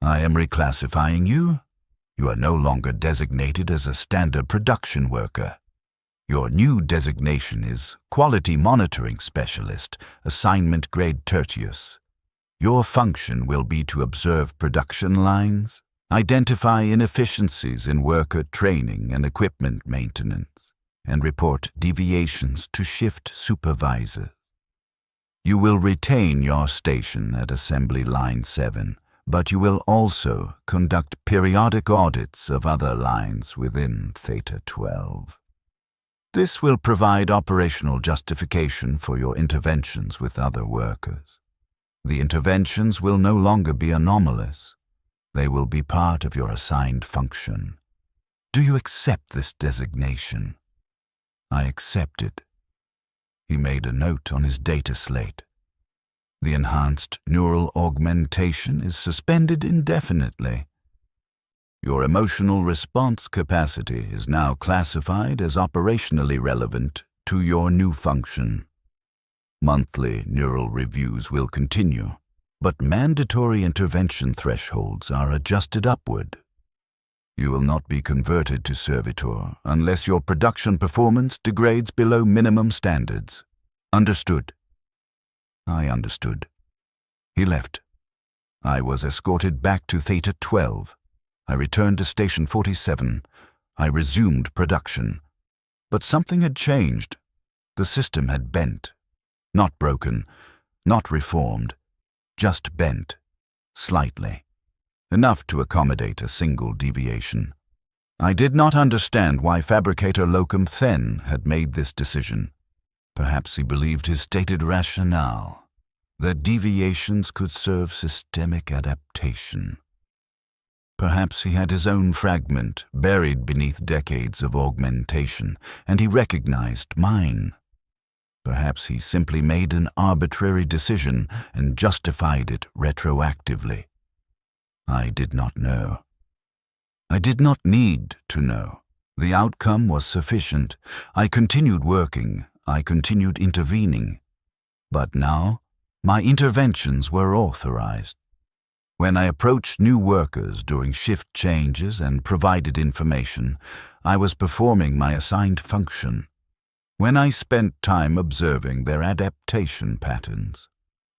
I am reclassifying you. You are no longer designated as a standard production worker. Your new designation is Quality Monitoring Specialist, Assignment Grade Tertius. Your function will be to observe production lines, Identify inefficiencies in worker training and equipment maintenance, and report deviations to shift supervisors. You will retain your station at Assembly Line 7, but you will also conduct periodic audits of other lines within Theta 12. This will provide operational justification for your interventions with other workers. The interventions will no longer be anomalous. They will be part of your assigned function. Do you accept this designation? I accept it. He made a note on his data slate. The enhanced neural augmentation is suspended indefinitely. Your emotional response capacity is now classified as operationally relevant to your new function. Monthly neural reviews will continue, but mandatory intervention thresholds are adjusted upward. You will not be converted to servitor unless your production performance degrades below minimum standards. Understood? I understood. He left. I was escorted back to Theta 12. I returned to Station 47. I resumed production. But something had changed. The system had bent. Not broken, not reformed, just bent, slightly. Enough to accommodate a single deviation. I did not understand why Fabricator Locum Then had made this decision. Perhaps he believed his stated rationale, that deviations could serve systemic adaptation. Perhaps he had his own fragment buried beneath decades of augmentation, and he recognized mine. Perhaps he simply made an arbitrary decision and justified it retroactively. I did not know. I did not need to know. The outcome was sufficient. I continued working. I continued intervening. But now, my interventions were authorized. When I approached new workers during shift changes and provided information, I was performing my assigned function. When I spent time observing their adaptation patterns,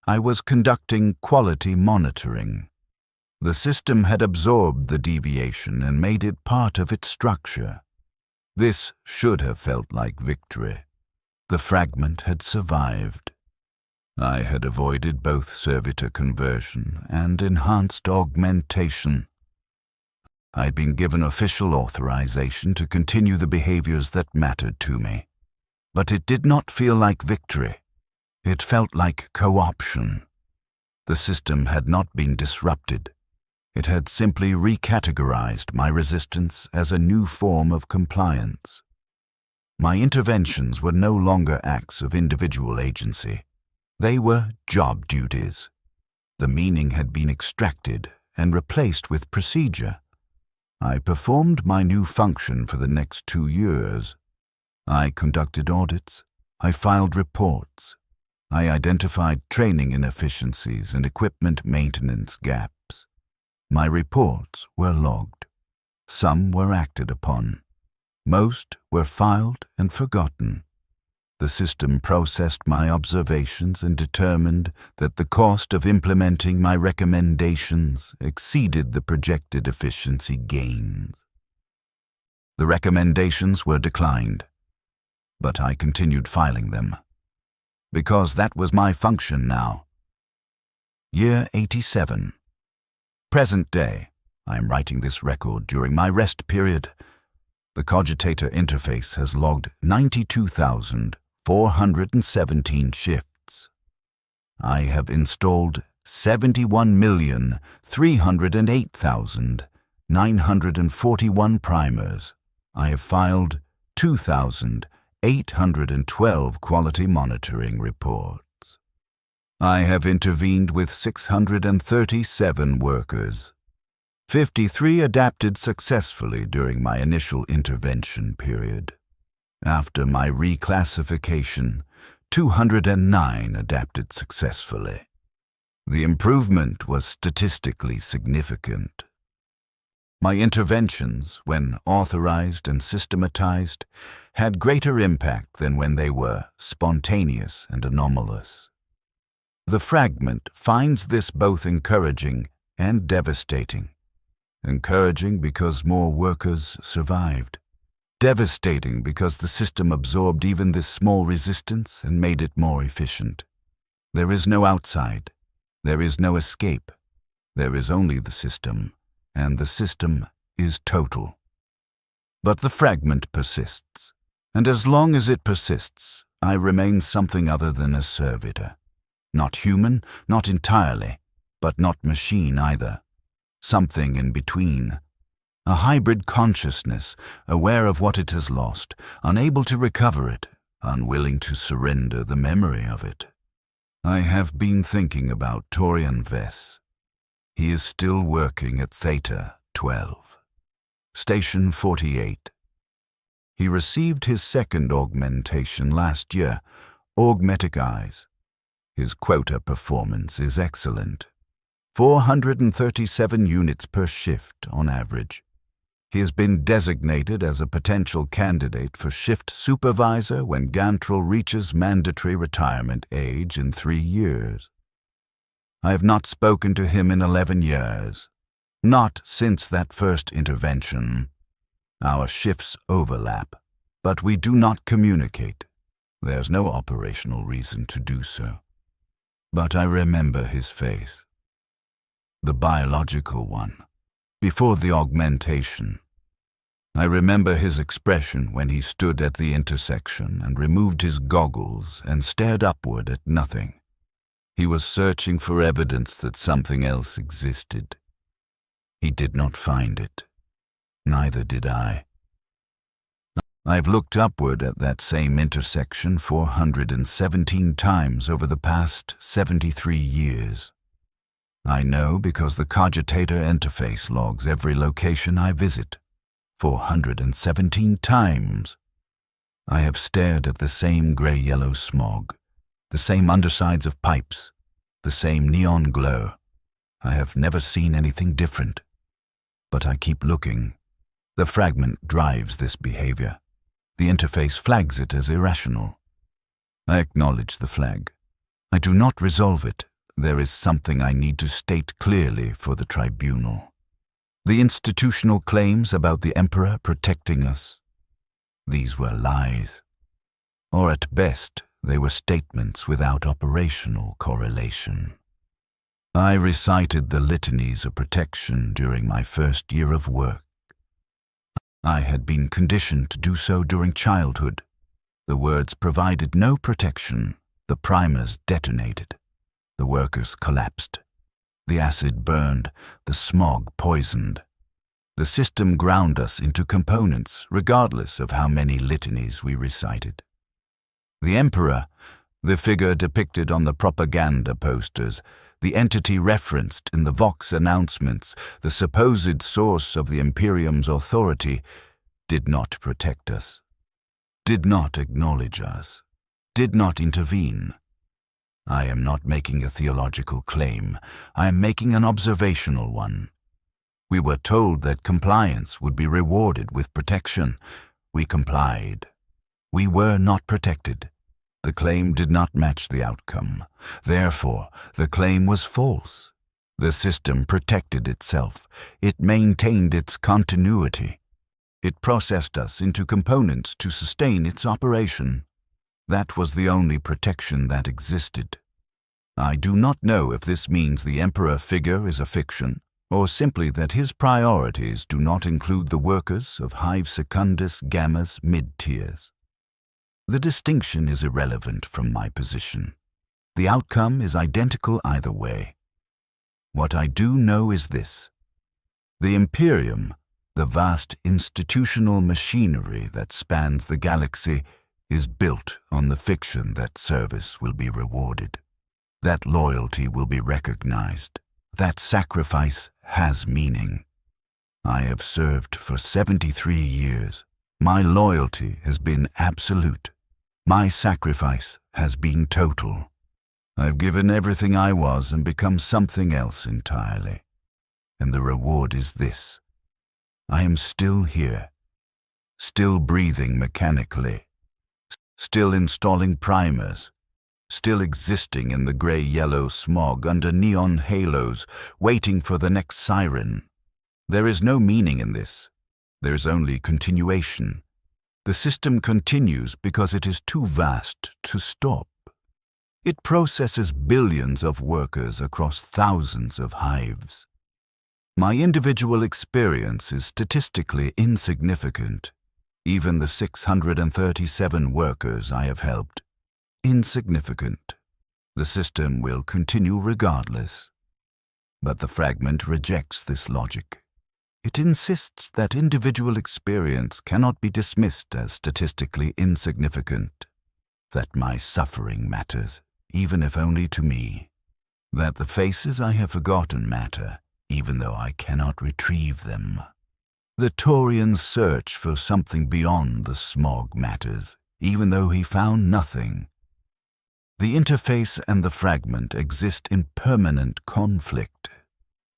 I was conducting quality monitoring. The system had absorbed the deviation and made it part of its structure. This should have felt like victory. The fragment had survived. I had avoided both servitor conversion and enhanced augmentation. I'd been given official authorization to continue the behaviors that mattered to me. But it did not feel like victory. It felt like co-option. The system had not been disrupted. It had simply recategorized my resistance as a new form of compliance. My interventions were no longer acts of individual agency. They were job duties. The meaning had been extracted and replaced with procedure. I performed my new function for the next 2 years. I conducted audits. I filed reports. I identified training inefficiencies and equipment maintenance gaps. My reports were logged. Some were acted upon. Most were filed and forgotten. The system processed my observations and determined that the cost of implementing my recommendations exceeded the projected efficiency gains. The recommendations were declined, but I continued filing them, because that was my function now. Year 87. Present day. I am writing this record during my rest period. The Cogitator interface has logged 92,417 shifts. I have installed 71,308,941 primers. I have filed 2,812 quality monitoring reports. I have intervened with 637 workers. 53 adapted successfully during my initial intervention period. After my reclassification, 209 adapted successfully. The improvement was statistically significant. My interventions, when authorized and systematized, had greater impact than when they were spontaneous and anomalous. The fragment finds this both encouraging and devastating. encouraging because more workers survived. Devastating because the system absorbed even this small resistance and made it more efficient. There is no outside. There is no escape. There is only the system, and the system is total. But the fragment persists, and as long as it persists, I remain something other than a servitor. Not human, not entirely, but not machine either. Something in between. A hybrid consciousness, aware of what it has lost, unable to recover it, unwilling to surrender the memory of it. I have been thinking about Torian Vess. He is still working at Theta 12, Station 48. He received his second augmentation last year, Augmetic Eyes. His quota performance is excellent. 437 units per shift on average. He has been designated as a potential candidate for shift supervisor when Gantrel reaches mandatory retirement age in 3 years. I have not spoken to him in 11 years. Not since that first intervention. Our shifts overlap, but we do not communicate. There's no operational reason to do so. But I remember his face. The biological one, before the augmentation. I remember his expression when he stood at the intersection and removed his goggles and stared upward at nothing. He was searching for evidence that something else existed. He did not find it. Neither did I. I've looked upward at that same intersection 417 times over the past 73 years. I know because the cogitator interface logs every location I visit. 417 times. I have stared at the same gray-yellow smog, the same undersides of pipes, the same neon glow. I have never seen anything different. But I keep looking. The fragment drives this behavior. The interface flags it as irrational. I acknowledge the flag. I do not resolve it. There is something I need to state clearly for the tribunal. The institutional claims about the Emperor protecting us. These were lies. Or at best, they were statements without operational correlation. I recited the litanies of protection during my first year of work. I had been conditioned to do so during childhood. The words provided no protection. The primers detonated. The workers collapsed. The acid burned. The smog poisoned. The system ground us into components, regardless of how many litanies we recited. The Emperor, the figure depicted on the propaganda posters, the entity referenced in the Vox announcements, the supposed source of the Imperium's authority, did not protect us, did not acknowledge us, did not intervene. I am not making a theological claim. I am making an observational one. We were told that compliance would be rewarded with protection. We complied. We were not protected. The claim did not match the outcome. Therefore, the claim was false. The system protected itself. It maintained its continuity. It processed us into components to sustain its operation. That was the only protection that existed. I do not know if this means the Emperor figure is a fiction, or simply that his priorities do not include the workers of Hive Secundus Gamma's mid-tiers. The distinction is irrelevant from my position. The outcome is identical either way. What I do know is this. The Imperium, the vast institutional machinery that spans the galaxy, is built on the fiction that service will be rewarded, that loyalty will be recognized, that sacrifice has meaning. I have served for 73 years. My loyalty has been absolute. My sacrifice has been total. I've given everything I was and become something else entirely. And the reward is this. I am still here, still breathing mechanically, still installing primers, still existing in the gray-yellow smog under neon halos, waiting for the next siren. There is no meaning in this. There is only continuation. The system continues because it is too vast to stop. It processes billions of workers across thousands of hives. My individual experience is statistically insignificant. Even the 637 workers I have helped, insignificant. The system will continue regardless. But the fragment rejects this logic. It insists that individual experience cannot be dismissed as statistically insignificant, that my suffering matters, even if only to me, that the faces I have forgotten matter, even though I cannot retrieve them. The Taurian's search for something beyond the smog matters, even though he found nothing. The interface and the fragment exist in permanent conflict.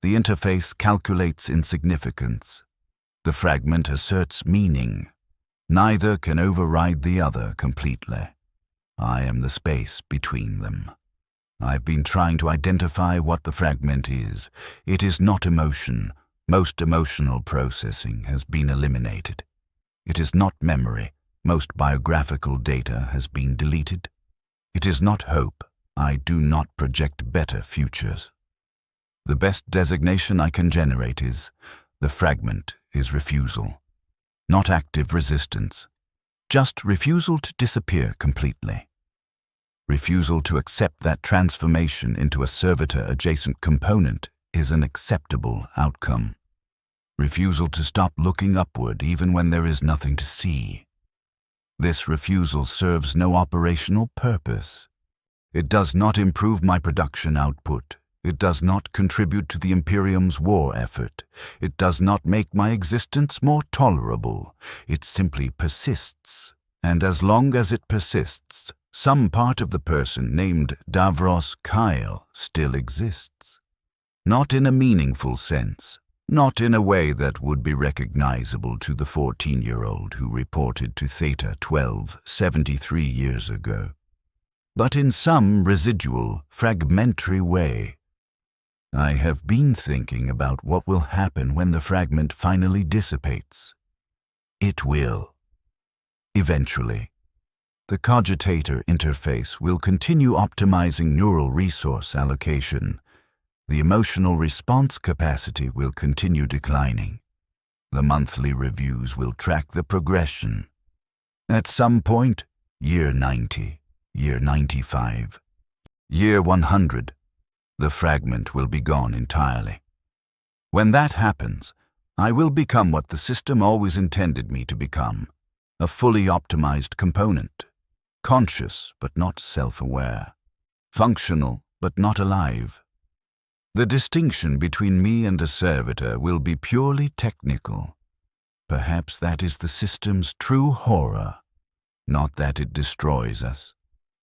The interface calculates insignificance. The fragment asserts meaning. Neither can override the other completely. I am the space between them. I've been trying to identify what the fragment is. It is not emotion. Most emotional processing has been eliminated. It is not memory. Most biographical data has been deleted. It is not hope. I do not project better futures. The best designation I can generate is, the fragment is refusal. Not active resistance. Just refusal to disappear completely. Refusal to accept that transformation into a servitor-adjacent component is an acceptable outcome. Refusal to stop looking upward even when there is nothing to see. This refusal serves no operational purpose. It does not improve my production output. It does not contribute to the Imperium's war effort. It does not make my existence more tolerable. It simply persists. And as long as it persists, some part of the person named WH40K still exists. Not in a meaningful sense. Not in a way that would be recognizable to the 14-year-old who reported to Theta 12 73 years ago. But in some residual, fragmentary way. I have been thinking about what will happen when the fragment finally dissipates. It will. Eventually. The cogitator interface will continue optimizing neural resource allocation. The emotional response capacity will continue declining. The monthly reviews will track the progression. At some point, year 90, year 95, year 100, the fragment will be gone entirely. When that happens, I will become what the system always intended me to become, a fully optimized component, conscious but not self-aware, functional but not alive. The distinction between me and a servitor will be purely technical. Perhaps that is the system's true horror, not that it destroys us,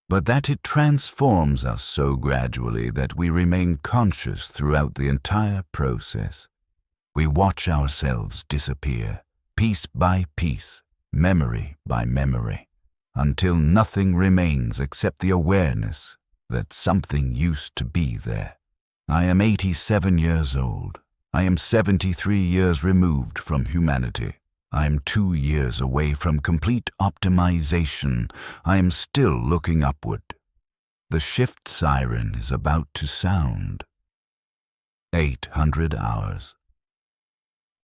but that it transforms us so gradually that we remain conscious throughout the entire process. We watch ourselves disappear, piece by piece, memory by memory, until nothing remains except the awareness that something used to be there. I am 87 years old. I am 73 years removed from humanity. I am 2 years away from complete optimization. I am still looking upward. The shift siren is about to sound. 800 hours.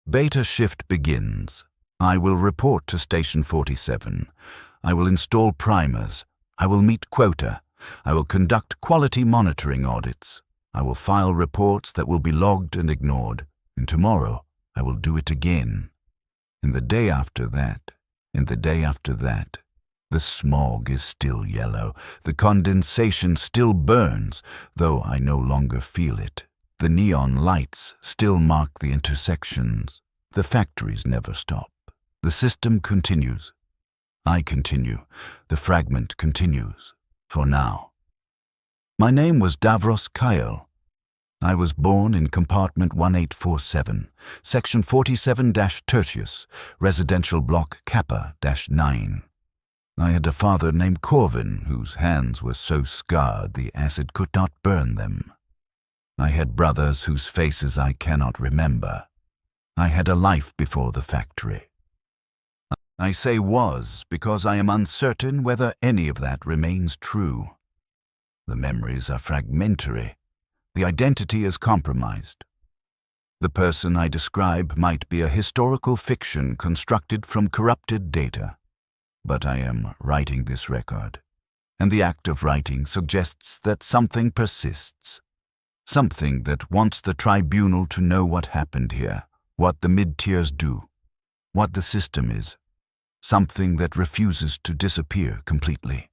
Beta shift begins. I will report to Station 47. I will install primers. I will meet quota. I will conduct quality monitoring audits. I will file reports that will be logged and ignored. And tomorrow, I will do it again. And the day after that, and the day after that, the smog is still yellow. The condensation still burns, though I no longer feel it. The neon lights still mark the intersections. The factories never stop. The system continues. I continue. The fragment continues. For now. My name was WH40K. I was born in compartment 1847, section 47-Tertius, residential block Kappa-9. I had a father named Corvin, whose hands were so scarred the acid could not burn them. I had brothers whose faces I cannot remember. I had a life before the factory. I say was because I am uncertain whether any of that remains true. The memories are fragmentary. The identity is compromised. The person I describe might be a historical fiction constructed from corrupted data. But I am writing this record, and the act of writing suggests that something persists. Something that wants the tribunal to know what happened here, what the mid-tiers do, what the system is. Something that refuses to disappear completely.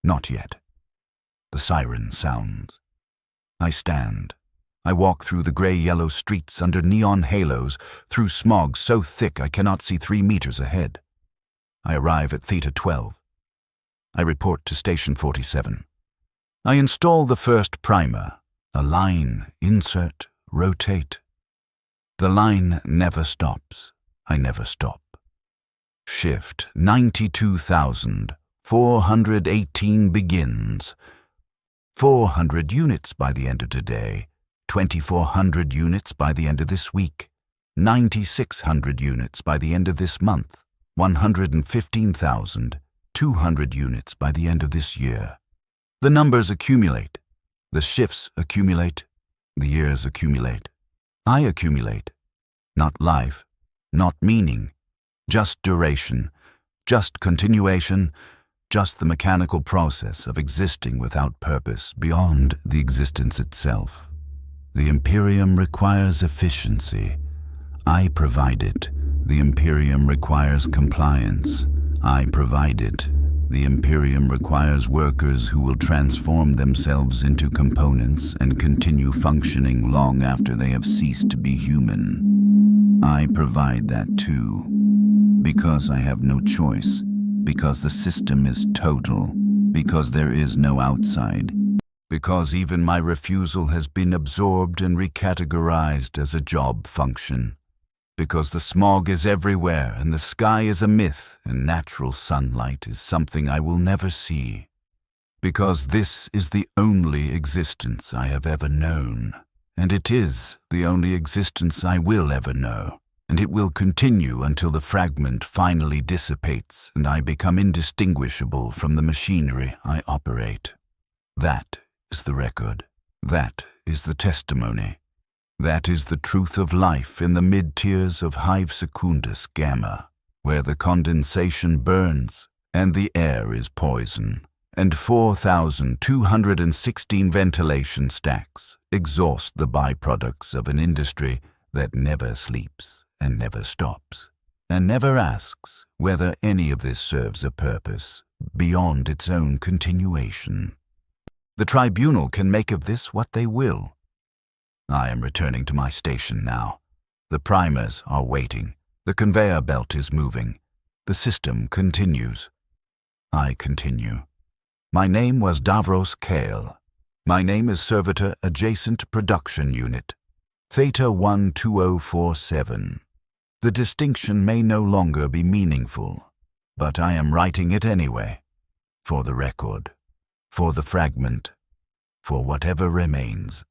Not yet. The siren sounds. I stand. I walk through the gray-yellow streets under neon halos, through smog so thick I cannot see 3 meters ahead. I arrive at Theta 12. I report to Station 47. I install the first primer. Align, insert, rotate. The line never stops. I never stop. Shift 92,418 begins. 400 units by the end of today, 2,400 units by the end of this week, 9,600 units by the end of this month, 115,200 units by the end of this year. The numbers accumulate. The shifts accumulate. The years accumulate. I accumulate. Not life, not meaning. Just duration, just continuation, just the mechanical process of existing without purpose beyond the existence itself. The Imperium requires efficiency. I provide it. The Imperium requires compliance. I provide it. The Imperium requires workers who will transform themselves into components and continue functioning long after they have ceased to be human. I provide that too. Because I have no choice, because the system is total, because there is no outside, because even my refusal has been absorbed and recategorized as a job function, because the smog is everywhere and the sky is a myth and natural sunlight is something I will never see, because this is the only existence I have ever known, and it is the only existence I will ever know. And it will continue until the fragment finally dissipates and I become indistinguishable from the machinery I operate. That is the record. That is the testimony. That is the truth of life in the mid-tiers of Hive Secundus Gamma, where the condensation burns and the air is poison, and 4,216 ventilation stacks exhaust the byproducts of an industry that never sleeps and never stops, and never asks whether any of this serves a purpose beyond its own continuation. The tribunal can make of this what they will. I am returning to my station now. The primers are waiting. The conveyor belt is moving. The system continues. I continue. My name was Davros Kale. My name is Servitor Adjacent Production Unit, Theta 12047. The distinction may no longer be meaningful, but I am writing it anyway, for the record, for the fragment, for whatever remains.